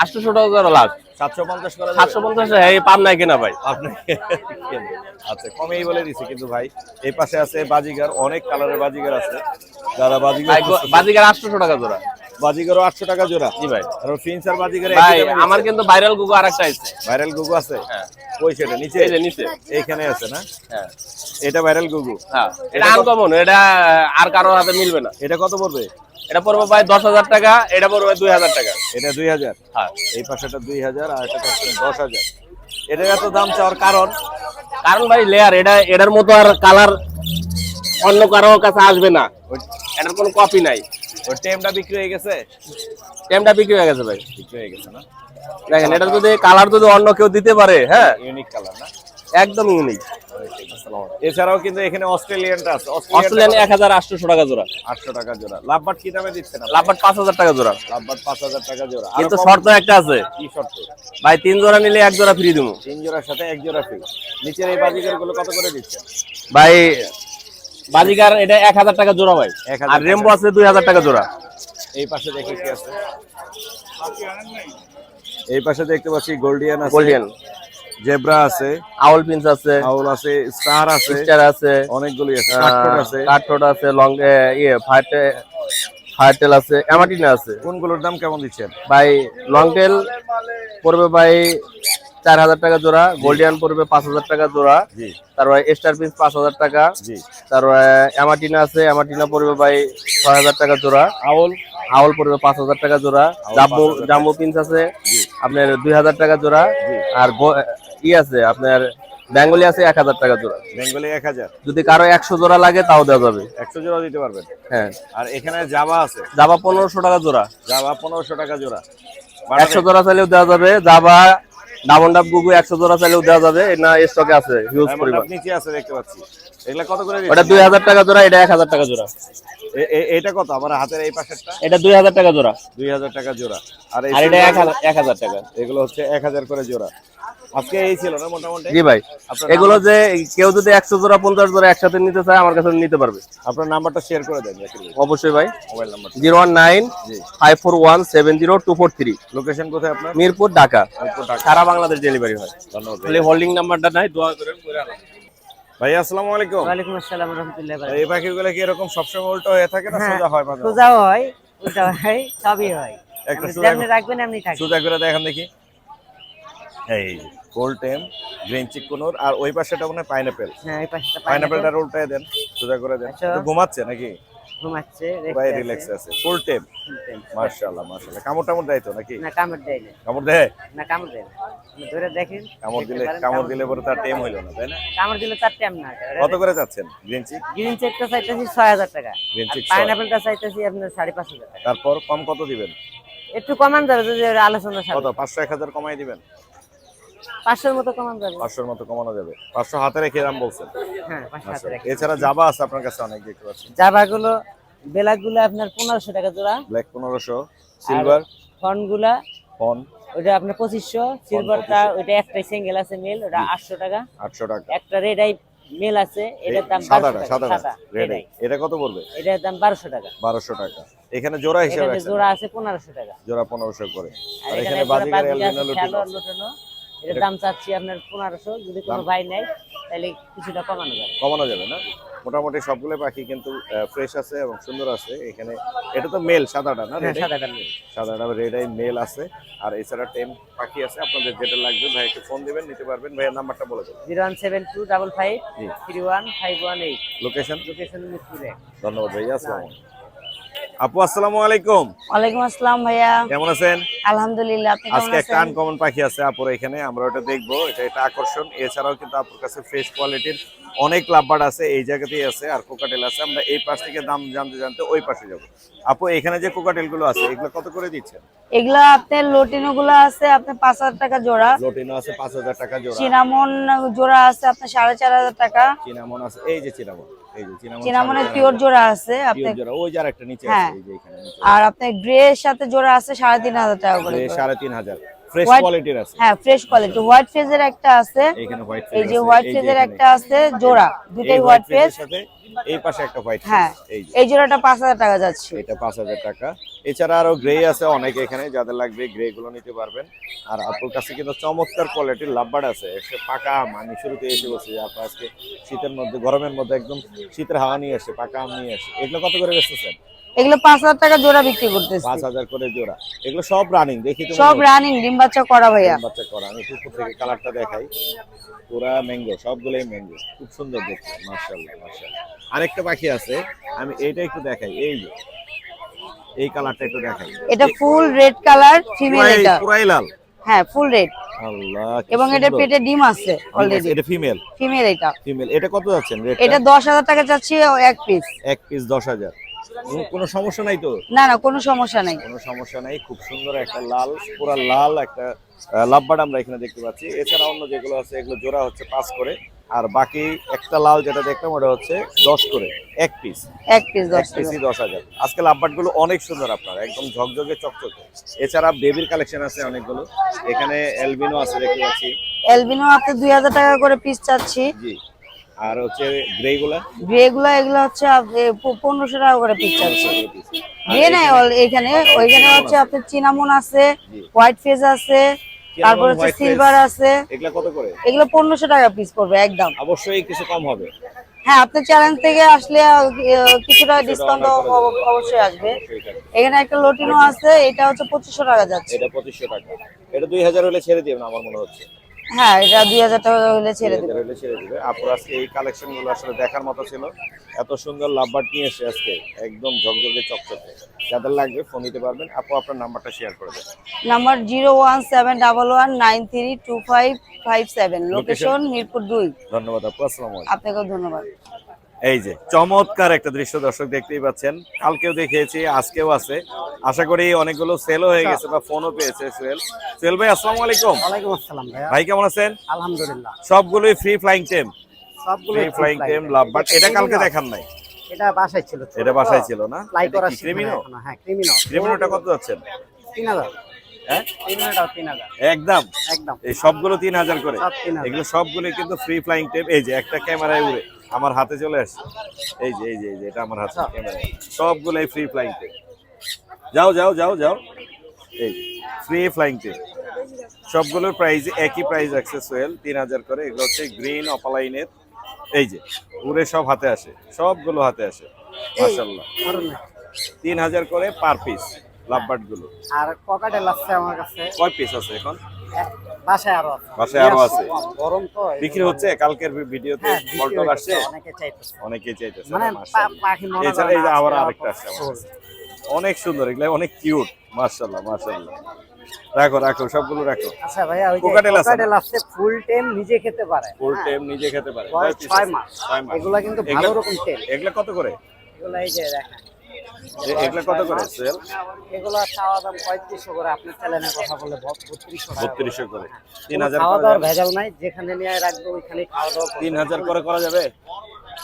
800 টাকা জোড়া লাভ, 750 করে দেবে? 750 এই পাম নাই কিনা ভাই। আপনি আচ্ছা কমেই বলে দিছি কিন্তু ভাই। এই পাশে আছে বাজিগার, অনেক কালারের বাজিগার আছে। যারা বাজিগার ভাই বাজিকার 800 টাকা জোড়া। বাজিগারও 800 টাকা জোড়া। জি ভাই। আর ফিন্সার বাজিগার ভাই আমার কিন্তু ভাইরাল গুগু আরেকটা আছে। ভাইরাল গুগু আছে? হ্যাঁ। ওই সেটা নিচে, এই যে নিচে এইখানে আছে না? হ্যাঁ এটা ভাইরাল গুগু। হ্যাঁ এটা আনকমন, এটা আর কারোর হাতে মিলবে না। এটা কত পড়বে? এটা পড়বে ভাই 10,000 টাকা, এটা পড়বে 2,000 টাকা। এটা 2000। হ্যাঁ এই পাশেটা 2000 আর এটা পাশে 10,000। এটা এত দাম চাওয়ার কারণ? কারণ ভাই লেয়ার, এটার মতো আর কালার অন্য কারো কাছে আসবে না, এটার কোনো কপি নাই। ওই টেমটা বিক্রি হয়ে গেছে? টেমটা বিক্রি হয়ে গেছে ভাই। বিক্রি হয়ে গেছে না? দেখেন এটা যদি কালার যদি অন্য কেউ দিতে পারে, হ্যাঁ ইউনিক কালার না? একদম ইউনিক। এছাড়াও কিন্তু এখানে অস্ট্রেলিয়ানটা আছে। অস্ট্রেলিয়ান 1800 টাকা জোড়া। 800 টাকা জোড়া। লাভবাট কি দামে দিচ্ছেন আপনি? লাভবাট 5000 টাকা জোড়া। লাভবাট 5000 টাকা জোড়া। কিন্তু শর্ত একটা আছে কি শর্ত? ভাই 3 জোড়া নিলে 1 জোড়া ফ্রি দেবো। 3 জোড়ার সাথে 1 জোড়া ফ্রি। নিচের এই বাজিকার গুলো কত করে দিচ্ছেন? ভাই বাজিকার এটা 1000 টাকা জোড়া ভাই, 1000 আর রেমবো আছে 2000 টাকা জোড়া। এই পাশে দেখি কি আছে। এই পাশে দেখতে পাচ্ছি গোল্ডিয়ান আছে, গোল্ডিয়ান, জেব্রা আছে, আউল পিন্স আছে, আউল আছে, স্টার আছে, স্টার আছে, অনেকগুলি আছে, কাঠঠোঁট আছে। কাঠঠোঁট আছে, লং ফায়ারটেল আছে, অ্যামাটিনা আছে। কোনগুলোর দাম কেমন দিচ্ছেন? ভাই লং টেল পড়বে ভাই 4000 টাকা জোড়া, গোল্ডিয়ান পড়বে 5000 টাকা জোড়া, জি তারপরে স্টার পিন্স 5000 টাকা, জি। তারপরে অ্যামাটিনা আছে, অ্যামাটিনা পড়বে ভাই 6000 টাকা জোড়া, আউল আউল পড়বে 5000 টাকা জোড়া, জাম্বো পিন্স আছে আপনার 2000 টাকা জোড়া, আর আছে আপনার বেঙ্গলি আছে 1000 টাকা জোড়া। বেঙ্গলি 1000। যদি কারো 100 জোড়া লাগে তাও দেওয়া যাবে। 100 জোড়া দিতে পারবেন? হ্যাঁ। আর এখানে জাভা আছে, জাভা 1500 টাকা জোড়া। জাভা 1500 টাকা জোড়া। 100 জোড়া চাইলেও দেওয়া যাবে। জাভা ডাবল ডাব গুগু 100 জোড়া চাইলেও দেওয়া যাবে, না স্টকে আছে হিউজ পরিমাণ। নিচে আছে দেখতে পাচ্ছি। এগুলা কত করে ওটা দিচ্ছেন? 2000 টাকা জোড়া, এটা 1000 টাকা জোড়া। এটা কত? আমার হাতের এই পাশেরটা এটা 2000 টাকা জোড়া, 2000 টাকা জোড়া। আর আর এটা 1000 টাকা। এগুলো হচ্ছে 1000 করে জোড়া। আজকে এই ছিল না মোটামুটি? জি ভাই। আপনার এগুলো যে কেউ যদি 100 জোড়া 50 জোড়া একসাথে নিতে চায় আমার কাছে নিতে পারবে। আপনার নাম্বারটা শেয়ার করে দেন জাকির ভাই। অবশ্যই ভাই। Mobile number 01954170243। লোকেশন কোথায় আপনার? মিরপুর, ঢাকা। মিরপুর, ঢাকা। সারা বাংলাদেশ ডেলিভারি হয়। ধন্যবাদ খালি হোল্ডিং নাম্বারটা নাই, দোয়া করেন করে আনবেন। ভাই। আসসালামু আলাইকুম। ওয়ালাইকুম আসসালাম রাহমাতুল্লাহি ওয়া এই পাখিগুলো কি এরকম সবসময় উল্টো হয়ে থাকে না সোজা হয় মাঝে মাঝে? সোজাও হয়, উল্টাও হয়, সবই হয়। একটা আপনি সোজা যেমনি রাখবেন এমনি থাকবে। সোজা করে দেখেন দেখি। এই গোল্ড টেম, গ্রিন চিকুনোর, আর ওই পাশেটা মনে হয় পাইনাপেল। হ্যাঁ এই পাশটা পাইনাপেলটা উল্টায় দেন, সোজা করে দেন। আচ্ছা। তো ঘুমাচ্ছে নাকি? ঘুমাচ্ছে, ভাই রেখে রিল্যাক্স আছে, ফুল টেম। মাশাআল্লাহ মাশাআল্লাহ। কামড় টামড় দেয় তো নাকি? না কামড় দেয় না, কামড় দেয়? না কামড় দেয় না। আপনি ধরে দেখেন, কামড় দেখতে দিলে পারেন, কামড় দিলে পরে তার টেম হইলো না, তাই না? কামড় দিলে তার টাইম না। কত করে যাচ্ছেন গ্রিন চিক? গ্রিন চেকটা চাইতেছি 6000 টাকা, গ্রিন আর চিক পাইনাপেলটা চাইতেছি আপনার 5500 টাকা। তারপর কম কত দিবেন? একটু কমান যাবে যদি আলোচনা কত? সাথে 500 1000 কমাই দিবেন? 500 এর মতো কমান যাবে। 500 এর মতো কমানো যাবে। 500 হাতে রেখে দাম বলছেন। হ্যাঁ 500 আচ্ছা। হাতে রাখি। এছাড়া জাবা আছে আপনার কাছে অনেক দেখতে পাচ্ছি। জাবাগুলো বেলাগুলো আপনার 1500 টাকা জোড়া, ব্ল্যাক 1500, সিলভার ফনগুলা ফন ওটা আপনার 2500, সিলভারটা ওইটা একটাই সিঙ্গেল আছে মেল, ওটা 800 টাকা। 800 টাকা। একটা রেড আই মেল আছে, এটার দাম 1200 সাদাটা টাকা। সাদাটা সাদা রেড red eye। এটা কত পড়বে? এটার দাম 1200 টাকা। 1200 টাকা। এখানে জোড়া হিসেবে এখানে আছে, জোড়া আছে 1500 টাকা। জোড়া 1500 করে। আর আর এখানে এখানে জোড়া বাজিকার বাজিকা অ্যালবিনো আছে, লুটিনো খেলোয়াড় লুটানো। এটার দাম চাচ্ছি আপনার 1500, যদি কোনো ভাই নেয় তাহলে কিছুটা কমানো যাবে। কমানো যাবে না? মোটামুটি সবগুলো পাখি কিন্তু ফ্রেশ আছে এবং সুন্দর আছে। এখানে এটা তো মেল সাদাটা না? হ্যাঁ red eye? সাদাটা মেল। সাদাটা রেড আই মেল আছে। আর এছাড়া টেম পাখি আছে। আপনাদের যেটা লাগবে ভাইকে ফোন দিবেন, নিতে পারবেন। ভাইয়ের নাম্বারটা বলে দেবেন। 01725531518। লোকেশন? লোকেশন মিরপুর 1। ধন্যবাদ ভাইয়া। আসসালামু আলাইকুম। আপু আসসালামু আলাইকুম। ওয়ালাইকুম আসসালাম ভাইয়া, কেমন আছেন? আলহামদুলিল্লাহ, আপনি কেমন আজকে একটা আছেন? আনকমন পাখি আছে আপুর এখানে, আমরা ওটা দেখবো, এটা আকর্ষণ। এছাড়াও কিন্তু আপুর কাছে ফ্রেশ কোয়ালিটির অনেক লাভবার্ড আছে, এই জায়গাতেই আছে, আর কোকাটেল আছে। আমরা এই পাশ থেকে দাম জানতে ওই পাশে যাব। আপু এখানে যে কোকাটেল গুলো আছে এগুলো কত করে দিচ্ছেন? এগুলা আপনার লটিনো গুলা আছে আপনার 5,000 টাকা জোড়া, লোটিনো আছে 5,000 টাকা জোড়া, চিনামন জোড়া আছে আপনার 4,500 টাকা, চিনামন আছে, এই যে চিনামন, এই যে চিনামনের পিওর জোড়া আছে পিওর আপনার, জোড়া, ওই যার একটা নিচে হ্যাঁ। আছে, এই যে এখানে নিচে আর আপনার গ্রে এর সাথে জোড়া আছে 3,500 টাকা করে। 3,500 ফ্রেশ White- কোয়ালিটির আছে। হ্যাঁ, ফ্রেশ কোয়ালিটি। হোয়াইট ফেজের একটা আছে, এইখানে হোয়াইট এই যে হোয়াইট ফেজের একটা আছে জোড়া, দুটাই হোয়াইট ফেজ। সাথে এই পাশে একটা হোয়াইট হ্যাঁ, এই যে এই জোড়াটা 5,000 টাকা যাচ্ছে। এটা 5,000 টাকা। এছাড়া আরো গ্রে আছে অনেক, এখানে যাদের লাগবে গ্রে গুলো নিতে পারবেন। আর আপুর কাছে কিন্তু চমৎকার কোয়ালিটির লাভবার্ড আছে, এসে পাকা আম। আমি শুরুতে এসে বলছি যে আপু আজকে শীতের মধ্যে, গরমের মধ্যে একদম শীতের হাওয়া নিয়ে আসে, পাকা আম নিয়ে আসে। এগুলো কত করে বেচতেছেন? এগুলো 5,000 টাকা জোড়া বিক্রি করতেছি। 5,000 করে জোড়া। এগুলো সব রানিং, দেখি তো সব রানিং, ডিম বাচ্চা করা ভাইয়া। বাচ্চা করা। আমি উপর থেকে কালারটা দেখাই, পুরা ম্যাঙ্গো, সবগুলোই ম্যাঙ্গো, খুব সুন্দর দেখতে, মাশাআল্লাহ মাশাআল্লাহ। আরেকটা পাখি আছে, আমি এইটা একটু দেখাই, এই যে এই কালারটা একটু দেখাই। এটা ফুল রেড কালার, ফিমেল এটা। পুরাই লাল। হ্যাঁ, ফুল রেড, আল্লাহ, কি এবং এটার সুন্দর। পেটে ডিম আছে অলরেডি। এটা ফিমেল, ফিমেল এটা। ফিমেল। এটা কত যাচ্ছেন রেট? এটা 10,000 টাকা যাচ্ছে এক পিস। এক পিস 10,000। কোনো সমস্যা নাই তো? না না, কোনো সমস্যা নাই। কোনো সমস্যা নাই। খুব সুন্দর একটা লাল, পুরা লাল একটা লাভবার্ড আমরা এখানে দেখতে পাচ্ছি। এছাড়া অন্য যেগুলো আছে এগুলো জোড়া হচ্ছে 5 করে, আর বাকি একটা লাল যেটা দেখলাম ওটা হচ্ছে 10 করে, এক পিস। এক পিস 10 টাকা। পিসই 10,000। আজকে লাভবার্ড গুলো অনেক সুন্দর আপনার, একদম ঝকঝকে চকচকে। এছাড়া বেবির কালেকশন আছে অনেকগুলো, এখানে এলবিনো আছে দেখতে পাচ্ছি। এলবিনো আপনি 2,000 টাকা করে পিস চাচ্ছি। জি। আর হচ্ছে গ্রে গুলা গ্রে গুলো এগুলো হচ্ছে 1,500 টাকা করে পিস চাচ্ছি। গ্রে নাই এখানে, ওইখানে হচ্ছে আপনার চিনামন আছে, হোয়াইট ফেজ আছে, তারপর হচ্ছে সিলভার আছে। এগুলা কত করে? এগুলো 1,500 টাকা পিস পড়বে একদম। অবশ্যই কিছু কম হবে। হ্যাঁ, আপনার চ্যালেঞ্জ থেকে আসলে কিছুটা ডিসকাউন্ট অবশ্যই আসবে। এখানে একটা লটিনো আছে, এটা হচ্ছে 2,500 টাকা যাচ্ছে। এটা 2,500 টাকা। এটা 2,000 হলে ছেড়ে দিবেন আমার মনে হচ্ছে। হ্যাঁ, এটা 2,000 টাকা হলে ছেড়ে দেবে। হলে ছেড়ে দিবে। আপুর আজকে এই কালেকশন গুলো আসলে দেখার মতো ছিল। এত সুন্দর লাভবার্ড নিয়ে এসে আজকে একদম ঝকঝকে চকচকে। যাদের লাগবে ফোন দিতে পারবেন। আপু আপনার নাম্বারটা শেয়ার করে দেন। Number 01711932557, location Mirpur 2। ধন্যবাদ আপু, আসসালামু আলাইকুম। আপনাকেও ধন্যবাদ। এই যে চমৎকার একটা দৃশ্য দর্শক দেখতেই পাচ্ছেন, কালকেও দেখিয়েছি, আজকেও আছে। আশা করি অনেকগুলো সেলও হয়ে গেছে বা ফোনও পেয়েছে। সোহেল ভাই আসসালামু আলাইকুম। ওয়ালাইকুম আসসালাম ভাইয়া। ভাই কেমন আছেন? আলহামদুলিল্লাহ, সবগুলোই ফ্রি ফ্লাইং টেম, সবগুলো ফ্রি ফ্লাইং টেম লাভবার্ড। এটা কালকে দেখান নাই? এটা বাসায় ছিল। এটা বাসায় ছিল না? ফ্লাই করা ক্রিমিনো? হ্যাঁ, ক্রিমিনো। ক্রিমিনোটা কত যাচ্ছেন? 3,000। হ্যাঁ, ক্রিমিনোটাও 3,000 একদম। একদম। এই সবগুলো 3,000 করে। সব 3,000। এগুলো সবগুলো কিন্তু ফ্রি ফ্লাইং টেম। এই যে একটা ক্যামেরায় উড়ে আমার হাতে চলে আসছে, এই যে এটা আমার হাতে ক্যামেরা। সবগুলোই ফ্রি ফ্লাইং টেম। যাও যাও যাও যাও, এই ফ্রি ফ্লাইং টেম। সবগুলোর প্রাইস একই প্রাইস রাখছে সোহেল, 3,000 করে। এগুলো হচ্ছে গ্রিন অপালাইনের। এই যে উড়ে সব হাতে আসে, সবগুলো হাতে আসে, মাশাআল্লাহ। 3,000 করে পার পিস লাভবার্ড গুলো। আর ককাটেল আছে আমার কাছে। কয় পিস আছে এখন? বাসায় আরো আছে। বাসায় আরো আছে। গরম তো বিক্রি হচ্ছে? কালকের ভিডিওতে ফটো আসছে, অনেকে চাইতেছে। অনেকেই চাইতেছে। মানে পাখি মনে এছাড়া এই যে করে আবার না, আরেকটা আসছে আমার কাছে। অনেক সুন্দর, এগুলো অনেক কিউট, মাশাআল্লাহ মাশাআল্লাহ। রাখো রাখো, সবগুলো রাখো। আচ্ছা ভাইয়া, ওই যে কোকাটেল আছে? কোকাটেল আছে ফুল টাইম নিজে খেতে পারে। ফুল টাইম নিজে খেতে পারে। বয়স 6 মাস। 6 মাস। এগুলা কিন্তু ভালো রকম টেম। এগুলা কত করে? এগুলা এই যে দেখেন, এগুলা কত করে সেল? এগুলা চাওয়া দাম 3500 করে। আপনি চ্যানেলে কথা বলে 3200 টাকা। 3200 করে। কোনো 3,000 খাওয়া করে দাওয়ার যাবে? ভেজাল নাই, যেখানে নিয়ে রাখবো ওইখানে খাওয়া দাওয়া করতে 3,000 করে করা যাবে?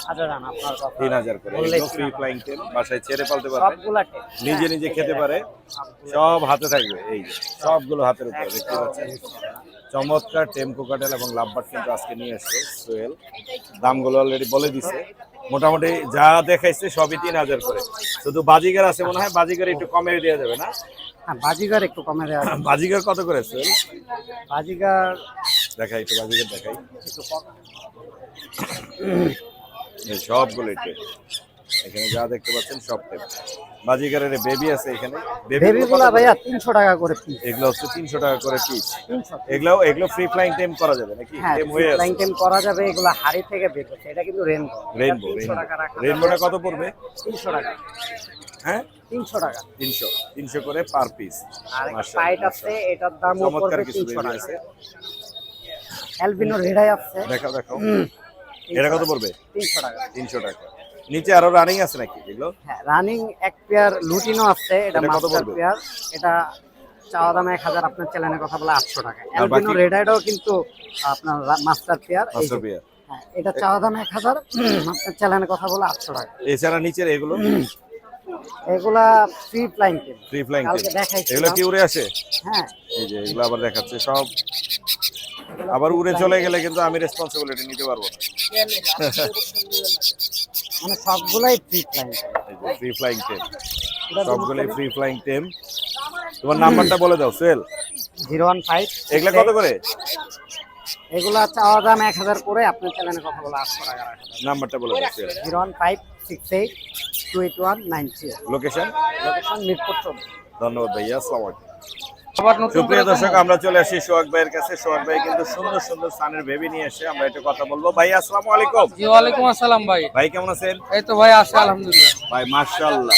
আচ্ছা জান, আপনার কথা 3,000 করে। বললেই এগুলো ফ্রি ফ্লাইং টেম, বাসায় ছেড়ে পালতে পারবেন, সবগুলা টেম নিজে নিজে খেতে পারে, সব হাতে থাকবে। এই যে সবগুলো হাতের উপরে দেখতে পাচ্ছেন। চমৎকার টেম কোকাটেল এবং লাভবার্ড কিন্তু আজকে নিয়ে আসছে সোহেল। দামগুলো অলরেডি বলে দিছে। মোটামুটি যা দেখাইছে সবই 3,000 করে। শুধু বাজিগার আছে মনে হয়, বাজিগার একটু কমে দেওয়া যাবে না? হ্যাঁ, বাজিগার একটু কমে দেওয়া যাবে। বাজিগার কত করে সোহেল? বাজিগার দেখাই একটু, বাজিগার দেখাই। একটু কম। এই সবগুলো টেম, এখানে যা দেখতে পাচ্ছেন সব টেম। বাজিগারের বেবি আছে এখানে। বেবিগুলা ভাইয়া 300 টাকা করে পিস। এগুলো হচ্ছে 300 টাকা করে পিস। 300। এগুলো ফ্রি ফ্লাইং টেম করা যাবে নাকি? হ্যাঁ, টেম হয়ে আছে। ফ্লাইং টেম করা যাবে। এগুলা হাড়ি থেকে বের করছে। এটা কিন্তু রেনবো। রেইনবো, 300 টাকা রাখা। রেইনবোটা কত পড়বে? 300 টাকা। হ্যাঁ 300 টাকা। 300 করে পার পিস। আর একটা পাইট আছে, এটার দাম চমৎকার পড়বে কিছু 300 বেবি টাকা। আছে। অ্যালবিনো রেডাই আছে, দেখাও এটা কত পড়বে? 300 টাকা। 300 টাকা। নিচে আরো রানিং আছে নাকি এগুলো? হ্যাঁ, রানিং এক পেয়ার লুটিনো আছে, এটা এটা কত মাস্টার পড়বে? পেয়ার। এটা চাওয়া দাম 1000, আপনার চ্যানেলের কথা বলে 800 টাকা। আর অ্যালবিনো বাকি? রেডাইটাও কিন্তু আপনার মাস্টার পেয়ার। Master pair. হ্যাঁ, এটা চাওয়া দাম 1000, আপনার চ্যানেলের কথা বলে 800 টাকা। এছাড়া নিচের এগুলো এগুলা free flying tame, free flying কালকে দেখাইছিলাম। এগুলো কি উড়ে আসে? হ্যাঁ, এই যে এগুলো আবার দেখাচ্ছে সব। আবার উড়ে চলে গেলে কিন্তু আমি রেসপন্সিবিলিটি নিতে পারবো না। মানে সবগুলাই ফ্রি ফ্লাইং টেম। এই যে ফ্রি ফ্লাইং টেম, সবগুলোই ফ্রি ফ্লাইং টেম। তোমার নাম্বারটা বলে দাও সেল। 015। এগুলা কত করে? এগুলা চাওয়া দাম 1000 করে, আপনার চ্যানেলের কথা বলে 800 টাকা রাখা যাবে। নাম্বারটা বলে দাও সেল। 01568282193। লোকেশন? লোকেশন মিরপুর 14। ধন্যবাদ ভাইয়া, আসসালামু আলাইকুম। সুপ্রিয় দর্শক, আমরা চলে আসি সোহাগ ভাইয়ের কাছে। সোহাগ ভাই কিন্তু সুন্দর সুন্দর সানের বেবি নিয়ে এসে আমরা একটু কথা বলবো। ভাই আসসালামু আলাইকুম। জি ওয়ালাইকুম আসসালাম ভাই। ভাই কেমন আছেন? এই তো ভাই আছে আলহামদুলিল্লাহ। ভাই মাশাআল্লাহ,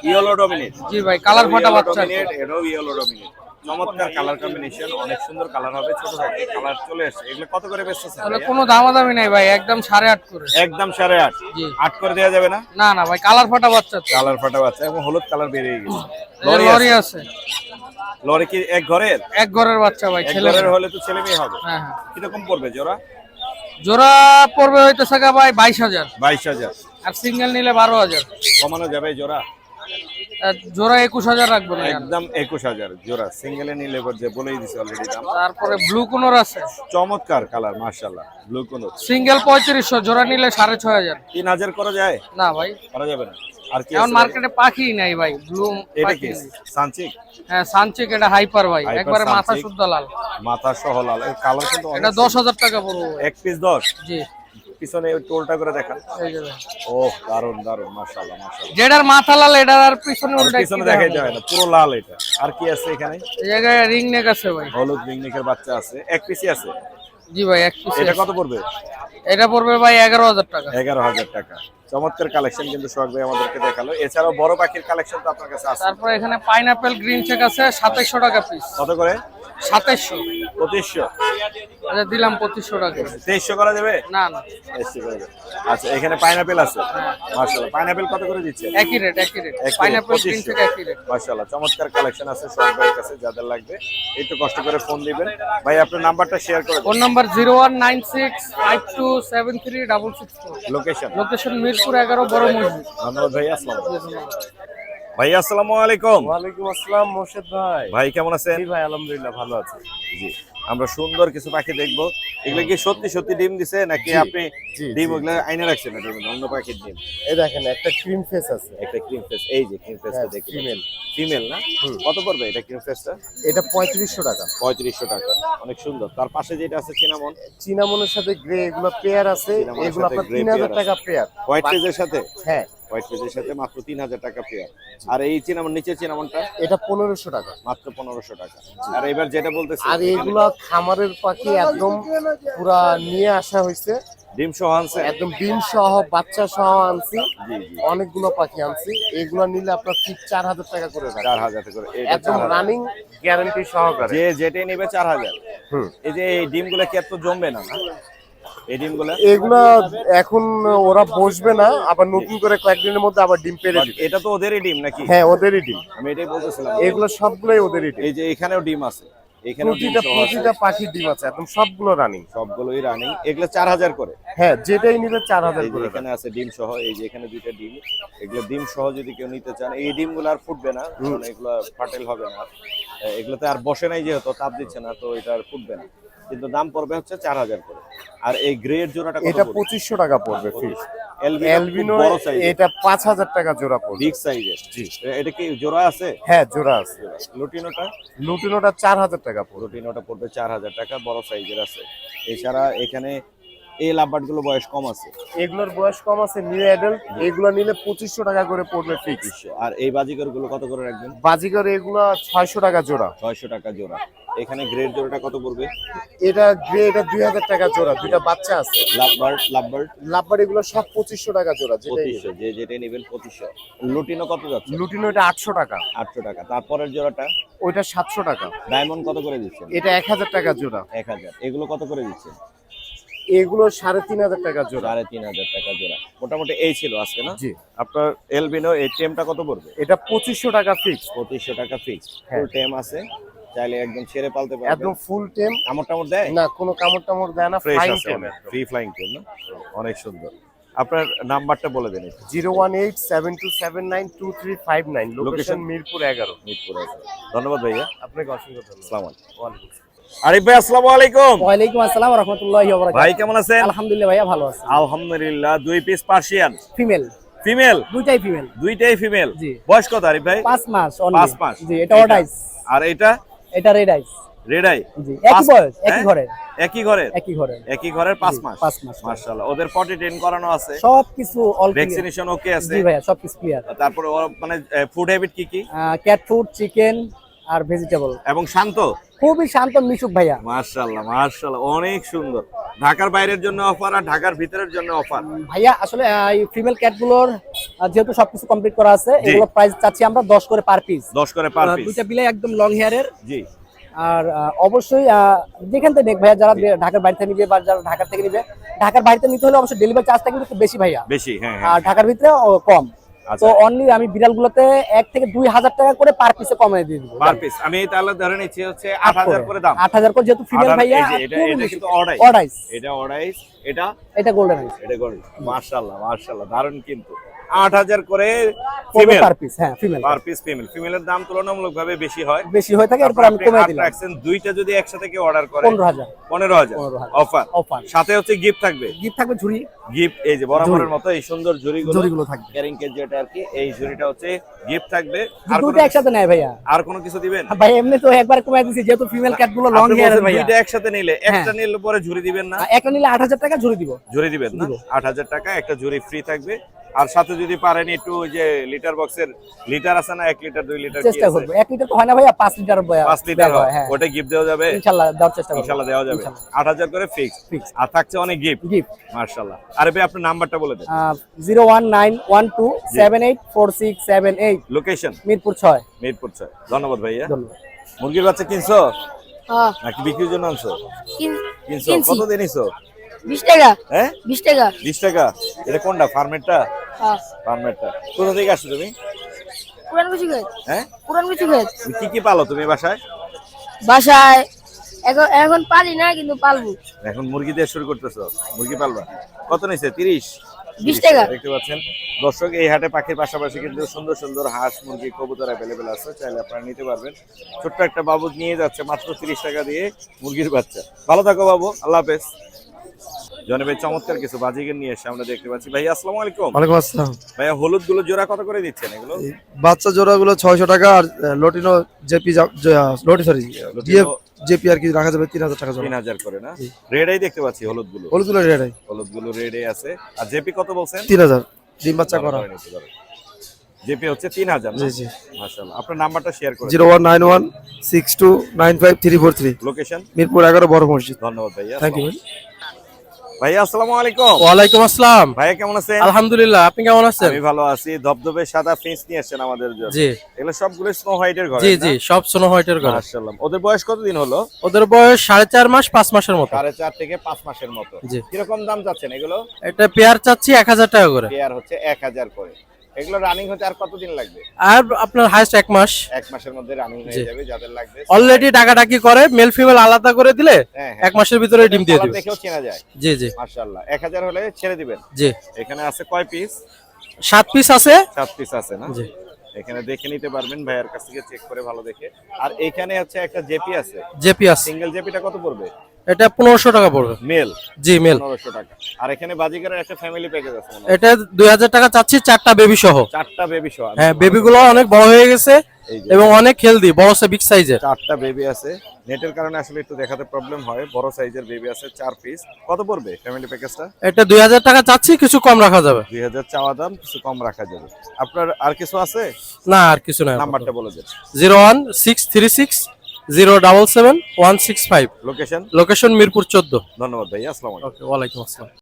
ইয়েলো ডমিনেট। জি ভাই, কালার ফাটা বাচ্চা। এটাও ইয়েলো ডমিনেট। চমৎকার কালার কম্বিনেশন, অনেক সুন্দর কালার হবে। ছোট থাকে কালার চলে আসে। এগুলো কত করে বেচতেছেন? তাহলে কোনো দামাদামি নাই ভাই, একদম 8.5 করে। একদম 8.5। জি। 8 করে দেওয়া যাবে না? না না ভাই, কালার ফাটা বাচ্চা তো। কালার ফাটা বাচ্চা এবং হলুদ কালার বেরিয়ে গেছে। লরি আছে। লরি কি এক ঘরের? এক ঘরের বাচ্চা ভাই, এক ছেলে। ঘরের হলে তো ছেলে মেয়ে হবে। হ্যাঁ হ্যাঁ। কিরকম পড়বে জোড়া? জোড়া পড়বে হইতেছে গা ভাই 22,000। 22,000। আর সিঙ্গেল নিলে 12,000। কমানো যাবে জোড়া? আর জোড়া 21,000 রাখবো না। একদম 21,000 জোড়া। সিঙ্গেলে নিলে এবার যে বলেই দিছে অলরেডি দাম। তারপরে ব্লু কোনর আছে, চমৎকার কালার মাশাআল্লাহ, ব্লু কোনর। সিঙ্গেল 3500, জোড়া নিলে 6,500। 3000 করা যায়? না ভাই, করা যাবে না। আর কি এখন আছে? মার্কেটে পাখি নাই ভাই, ব্লু এটা পাখি কি নেই। সানচিক? হ্যাঁ সানচিক, এটা হাইপার ভাই, হাইপার একবারে মাথা সানচিক। শুদ্ধ লাল। মাথা সহ লাল। এর কালার কিন্তু এটা 10,000 টাকা পড়বে ভাই। এক পিস 10। জি। পিছনে ওই টোলটা করে দেখান। এই যে ভাই। ওহ দারুন দারুন মাশাআল্লাহ মাশাআল্লাহ। যেটার মাথা লাল, এটার আর পিছনে আর উল্টা পিছনে দেখাই যায় না, পুরো লাল এটা। আর কি আছে এখানে? এই জায়গায় রিং নেক আছে ভাই। হলুদ রিংনেকের বাচ্চা আছে, এক পিসই আছে। জি ভাই, এক পিস। এটা কত পড়বে? এটা পড়বে ভাই 11,000 টাকা। 11,000 টাকা। চমৎকার কালেকশন কিন্তু সোহাগ ভাই আমাদেরকে দেখালো। এছাড়াও বড় পাখির কালেকশন তো আপনার কাছে আছে। তারপর এখানে পাইনাপেল গ্রিন চেক আছে 2700 টাকা পিস। কত করে? 2700। 2500। আচ্ছা দিলাম 2500 টাকা। 2300 করা যাবে? না না, 2300 করা যাবে। আচ্ছা এখানে পাইনাপেল আছে। মাশাআল্লাহ, পাইনাপেল কত করে দিচ্ছে? একই রেট একই রেট। একই পাইনাপেল 2500 গ্রিন চেক একই রেট। মাশাআল্লাহ, চমৎকার কালেকশন আছে সোহাগ ভাইয়ের কাছে। যাদের লাগবে একটু কষ্ট করে ফোন দিবেন। ভাই আপনার নাম্বারটা শেয়ার করে দিন। Phone number 019652736664। Location? Location Mirpur 11 বড় মসজিদ। ধন্যবাদ ভাই, আসসালামু আলাইকুম। ভাই আসসালামু আলাইকুম। ওয়ালাইকুম আসসালাম মোর্শেদ ভাই। ভাই কেমন আছেন? ভাই আলহামদুলিল্লাহ ভালো আছি। জি, আমরা সুন্দর কিছু পাখি দেখবো। এগুলো কি সত্যি সত্যি ডিম দিছে নাকি আপনি ডিম ওগুলো আইনে রাখছেন? এটা অন্য পাখির ডিম। এই দেখেন একটা ক্রিম ফেস আছে, একটা ক্রিম ফেস, এই যে ক্রিম ফেসটা দেখি। ফিমেল। ফিমেল না? কত পড়বে এটা ক্রিম ফেসটা? এটা 3500 টাকা। 3500 টাকা, অনেক সুন্দর। তার পাশে যেটা আছে চিনামন, চিনামনের সাথে গ্রে, এগুলো পেয়ার আছে, চিনামনের এগুলো সাথে আপনার gray 3000 পেয়ার টাকা পেয়ার। হোয়াইট ফেজের সাথে। হ্যাঁ, হোয়াইট ফেজের সাথে মাত্র 3000 টাকা পেয়ার। আর এই চিনামন, নিচের চিনামনটা এটা 1500 টাকা। মাত্র 1500 টাকা। আর এবার যেটা বলতেছি, আর এগুলা খামারের পাখি, একদম পুরা নিয়ে আসা হয়েছে, ডিম সহ আনছে। একদম ডিম সহ বাচ্চা সহ আনছি, জি জি, অনেকগুলো পাখি আনছি। এগুলা নিলে আপনার ঠিক 4000 টাকা করে রাখা। 4000 টাকা করে। এটা একদম 4000। রানিং গ্যারান্টি সহকারে। যে যেটাই নেবে 4000। এই যে এই ডিমগুলো কি এত জমবে না? এই ডিমগুলো এগুলা এখন ওরা বসবে না, আবার নতুন করে কয়েকদিনের মধ্যে আবার ডিম পেড়ে দিবে। এটা তো ওদেরই ডিম নাকি? হ্যাঁ, ওদেরই ডিম। আমি এটাই বলতেছিলাম। এগুলো সবগুলোই ওদেরই ডিম। এই যে এখানেও ডিম আছে, এখানেও ডিম সহ আছে। প্রতিটা পাখির ডিম আছে, একদম সবগুলো রানিং। সবগুলোই রানিং। এগুলো 4000 করে। হ্যাঁ, যেটাই নিবে 4000 এই যে করে। এখানে আছে ডিম সহ, এই যে এখানে দুইটা ডিম। এগুলো ডিম সহ যদি কেউ নিতে চান, এই ডিমগুলো আর ফুটবে না, কারণ এগুলো ফাটেল হবে না। এগুলোতে আর বসে নাই, যেহেতু তাপ দিচ্ছে না, তো এটা আর ফুটবে না। কিন্তু দাম পড়বে হচ্ছে 4000 করে। আর এই গ্রেড জোড়াটা কত এটা পড়বে? 2500 টাকা পড়বে ফিক্স। অ্যালবিনো অ্যালবিনো বড় সাইজ, এটা 5000 টাকা জোড়া পড়বে। বিগ সাইজের। জি, এটা কি জোড়া আছে? হ্যাঁ, জোড়া আছে। লুটিনোটা? লুটিনোটা 4000 টাকা পড়বে। লুটিনোটা পড়বে 4000 টাকা, বড় সাইজের আছে। এছাড়া এখানে এই লাভবার্ড গুলো বয়স কম আছে। এগুলোর বয়স কম আছে, নিউ অ্যাডাল্ট। এগুলো নিলে 2500 টাকা করে পড়বে ফিক্স। আর এই বাজিকর গুলো কত করে রাখবেন? বাজিকর এগুলো 600 টাকা জোড়া। 600 টাকা জোড়া। এখানে গ্রেড জোড়াটা কত পড়বে? এটা গ্রে, এটা 2000 টাকা জোড়া। দুইটা বাচ্চা আছে। লাভবার্ড এগুলো সব 2500 টাকা জোড়া। 2500, যে যেটা নেবেন 2500। লুটিনো কত যাচ্ছে? লুটিনো এটা 800 টাকা। 800 টাকা। তারপরের জোড়াটা ওইটা 700 টাকা। ডায়মন্ড কত করে দিচ্ছেন? এটা 1000 টাকা জোড়া। 1000। এগুলো কত করে দিচ্ছেন? এগুলো 3500 টাকা জোড়া। 3500 টাকা জোড়া। মোটামুটি এই ছিল আজকে না? জি। আপনার এলবিনো এই টেমটা কত পড়বে? এটা 2500 টাকা ফিক্স। 2500 টাকা ফিক্স। ফুল টেম আছে, চাইলে একদম ছেড়ে পালতে পারবেন। একদম ফুল টেম। কামড় টামড় দেয় না, কোনো কামড় টামড় দেয় না। ফ্রেশ ফ্লাইং আছে, টেম। ফ্রি ফ্লাইং টেম না? অনেক সুন্দর। আপনার নাম্বারটা বলে দেন। 01872792359। লোকেশন মিরপুর 11। মিরপুর 11। ধন্যবাদ ভাইয়া। আপনাকে অসংখ্য ধন্যবাদ। আসসালামু আলাইকুম। আরিফ ভাই আসসালামু আলাইকুম। ওয়ালাইকুম আসসালাম ওয়া রাহমাতুল্লাহি ওয়া বারাকাতুহু। ভাই কেমন আছেন? আলহামদুলিল্লাহ ভাইয়া ভালো আছি। আলহামদুলিল্লাহ। 2 পিস পার্সিয়ান ফিমেল। ফিমেল? দুইটাই ফিমেল। দুইটাই ফিমেল। জি। বয়স কত আরিফ ভাই? 5 মাস অনলি। 5 মাস। জি, এটা অডাইস। আর এটা রেড আইস। Red eye. জি, একই বয়স, একই ঘরের। একই ঘরের? একই ঘরের। একই ঘরের 5 মাস। 5 মাস। মাশাআল্লাহ। ওদের পটি ট্রেন করানো আছে? সবকিছু অল ক্লিয়ার। ভ্যাকসিনেশন ওকে আছে? জি ভাইয়া, সবকিছু ক্লিয়ার। তারপরে ওর মানে ফুড হ্যাবিট কি কি? ক্যাট ফুড, চিকেন আর ভেজিটেবল। এবং শান্ত? খুবই শান্ত মিশুক ভাইয়া। মাশাআল্লাহ মাশাআল্লাহ, অনেক সুন্দর। ঢাকার বাইরের জন্য অফার আর ঢাকার ভিতরের জন্য অফার? ভাইয়া আসলে এই ফিমেল ক্যাট গুলোর যেহেতু সবকিছু কমপ্লিট করা আছে, এগুলো প্রাইস চাচ্ছি আমরা 10 করে পার পিস। 10 করে পার পিস। দুইটা বিলে একদম লং হেয়ারের। জি। আর অবশ্যই যেখান থেকে নেক ভাইয়া, যারা ঢাকার বাইরে থেকে নিবে বা যারা ঢাকা থেকে নিবে, ঢাকার বাইরে নিতে হলে অবশ্যই ডেলিভারি চার্জটা কিন্তু একটু বেশি ভাইয়া। বেশি, হ্যাঁ। আর ঢাকার ভিতরে কম। তো অনলি আমি বিড়ালগুলোতে 1 থেকে 2000 টাকা করে পার পিসে কমিয়ে দিয়ে দিব। পার পিস আমি তাহলে ধরে নিচ্ছি হচ্ছে 8000 করে দাম। 8000 করে, যেহেতু ফিমেল ভাইয়া। এটা কিন্তু অডাইস। এটা অডাইস। এটা গোল্ডেন আইস। এটা গোল্ডেন। মাশাআল্লাহ মাশাআল্লাহ, দারুণ কিন্তু। 8000 করে ফিমেল পার পিস। হ্যাঁ, ফিমেল পার পিস। ফিমেলের দাম তুলনামূলকভাবে বেশি হয়। বেশি হয়ে থাকে, এরপর আমি কমিয়ে দিলাম। দুইটা যদি একসাথে কেউ অর্ডার করে 15000 অফার। সাথে হচ্ছে গিফট থাকবে। ঝুড়ি গিফট, এই যে বরাবরের মতো এই সুন্দর ঝুড়িগুলো থাকবে। ক্যারিং কেজ যেটা আর কি, এই ঝুড়িটা হচ্ছে গিফট থাকবে। আর দুটো একসাথে নেয় ভাইয়া। আর কোনো কিছু দিবেন? ভাই এমনি তো একবার কমিয়ে দিছি, যেহেতু ফিমেল ক্যাট গুলো লং হেয়ার ভাইয়া। দুইটা একসাথে নিলে, একটা নিলে পরে ঝুড়ি দিবেন না? একটা নিলে 8000 টাকা ঝুড়ি দিব। ঝুড়ি দিবেন না? 8000 টাকা একটা ঝুড়ি ফ্রি থাকবে। আর সাথে যদি পারেন একটু ওই যে লিটার বক্সের লিটার আছে না, 1 লিটার 2 লিটার চেষ্টা করব। 1 লিটার তো হয় না ভাইয়া, 5 লিটার ভাইয়া। 5 লিটার হয়, হ্যাঁ, ওটা গিফট দেওয়া যাবে ইনশাআল্লাহ, দেওয়ার চেষ্টা করব। ইনশাআল্লাহ দেওয়া যাবে। 8000 করে ফিক্স। আর থাকছে অনেক গিফট। মাশাআল্লাহ। আরে ভাই আপনার নাম্বারটা বলে দেন। 01912784678। লোকেশন মিরপুর 6। মিরপুর 6। ধন্যবাদ ভাইয়া। ধন্যবাদ। মুরগির বাচ্চা কিনছো হ্যাঁ, নাকি বিক্রির জন্য আনছো? কিনছো। কিনছি। কত দিয়ে নিছো? 20 টাকা। হ্যাঁ, 20 টাকা। 20 টাকা। এটা কোনটা? ফার্মেরটা? হ্যাঁ। ফার্মেরটা। কোথা থেকে আসছো তুমি? পুরান কিছু খেত। হ্যাঁ, পুরান কিছু খেত। কি কি পালো তুমি বাসায়? বাসায় এখন পালি না, কিন্তু পালবো। এখন মুরগি দিয়ে শুরু করতেছো, মুরগি পালবা। কত নিছে? 30? 20 টাকা। দেখতে পাচ্ছেন দর্শক, এই হাটে পাখির পাশাপাশি কিন্তু সুন্দর সুন্দর হাঁস, মুরগি, কবুতর অ্যাভেলেবেল আছে, চাইলে আপনারা নিতে পারবেন। ছোট্ট একটা বাবু নিয়ে যাচ্ছে মাত্র 30 টাকা দিয়ে মুরগির বাচ্চা। ভালো থাকো বাবু, আল্লাহ হাফেজ। জনাবে চমৎকার কিছু বাজিগর নিয়ে এসে আমরা দেখতে পাচ্ছি। ভাই আসসালামু আলাইকুম। ওয়ালাইকুম আসসালাম। ভাইয়া হলুদ গুলো জোড়া কত করে দিচ্ছেন এগুলো? বাচ্চা জোড়াগুলো 600 টাকা। আর লটিনো জেপি জেপি আর কি রাখা যাবে 3000 টাকা জোড়া। 3000 করে না? রেড আই দেখতে পাচ্ছি হলুদগুলো। হলুদগুলো রেডাই। হলুদগুলো রেড আই আছে। আর জেপি কত বলছেন? 3000 ডিম বাচ্চা করা। জেপি হচ্ছে 3000। জি জি। মাশাআল্লাহ। আপনার নাম্বারটা শেয়ার করুন। 01916295343। লোকেশন মিরপুর 11 বড় মসজিদ। ধন্যবাদ ভাইয়া। Thank you. ভাইয়া আসসালামু আলাইকুম। ওয়ালাইকুম আসসালাম। ভাইয়া কেমন আছেন? আলহামদুলিল্লাহ, আপনি কেমন আছেন? আমি ভালো আছি। ধবধবে সাদা ফিঞ্চ নিয়ে আসছেন আমাদের জন্য। জি। এগুলো সবগুলো স্নো হোয়াইটের ঘরে? জি জি, সব স্নো হোয়াইটের ঘরে। মাশাআল্লাহ। ওদের বয়স কতদিন হলো? ওদের বয়স 4.5 মাস 5 মাসের মতো। 4.5 থেকে 5 মাসের মতো। জি। কিরকম দাম যাচ্ছেন এগুলো? এটা পেয়ার চাচ্ছি 1000 টাকা করে। পেয়ার হচ্ছে 1000 করে। এগুলো রানিং হতে আর কতদিন লাগবে? আর আপনার হাইস্ট 1 মাস। 1 মাসের মধ্যে রানিং হয়ে যাবে। যাদের লাগবে অলরেডি ডাকাডাকি করে, মেল ফিমেল আলাদা করে দিলে 1 মাসের ভিতরে ডিম দিয়ে দিবে। দেখেও চেনা যায়। জি জি। মাশাআল্লাহ। 1000 হলে ছেড়ে দিবেন? জি। এখানে আছে কয় পিস? 7 পিস আছে। 7 পিস আছে না? জি। এখানে দেখে নিতে পারবেন ভাইয়ার কাছ থেকে, চেক করে ভালো দেখে। আর এখানে হচ্ছে একটা জেপি আছে। জেপি আছে। সিঙ্গেল জেপিটা কত পড়বে? এটা 1500 টাকা পড়বে। মেল? জি, মেল। 1500 টাকা। আর এখানে বাজিকারের একটা ফ্যামিলি প্যাকেজ আছে। এটা 2000 টাকা চাচ্ছি, 4টা বেবি সহ। 4টা বেবি সহ? হ্যাঁ, বেবিগুলো অনেক বড় হয়ে গেছে। এই যে এবং অনেক হেলদি, বড় সে বিগ সাইজের। 4টা বেবি আছে, নেটের কারণে আসলে একটু দেখাতে প্রবলেম হয়। বড় সাইজের বেবি আছে 4 পিস। কত পড়বে ফ্যামিলি প্যাকেজটা? এটা 2000 টাকা চাচ্ছি, কিছু কম রাখা যাবে। 2000 চাওয়া দাম, কিছু কম রাখা যাবে। আপনার আর কিছু আছে? না আর কিছু না। নাম্বারটা বলে দেন। 01636 077 165। লোকেশন? লোকেশন মিরপুর 14। ধন্যবাদ ভাইয়া, আসসালামু আলাইকুম। ওকে, ওয়ালাইকুম আসসালাম।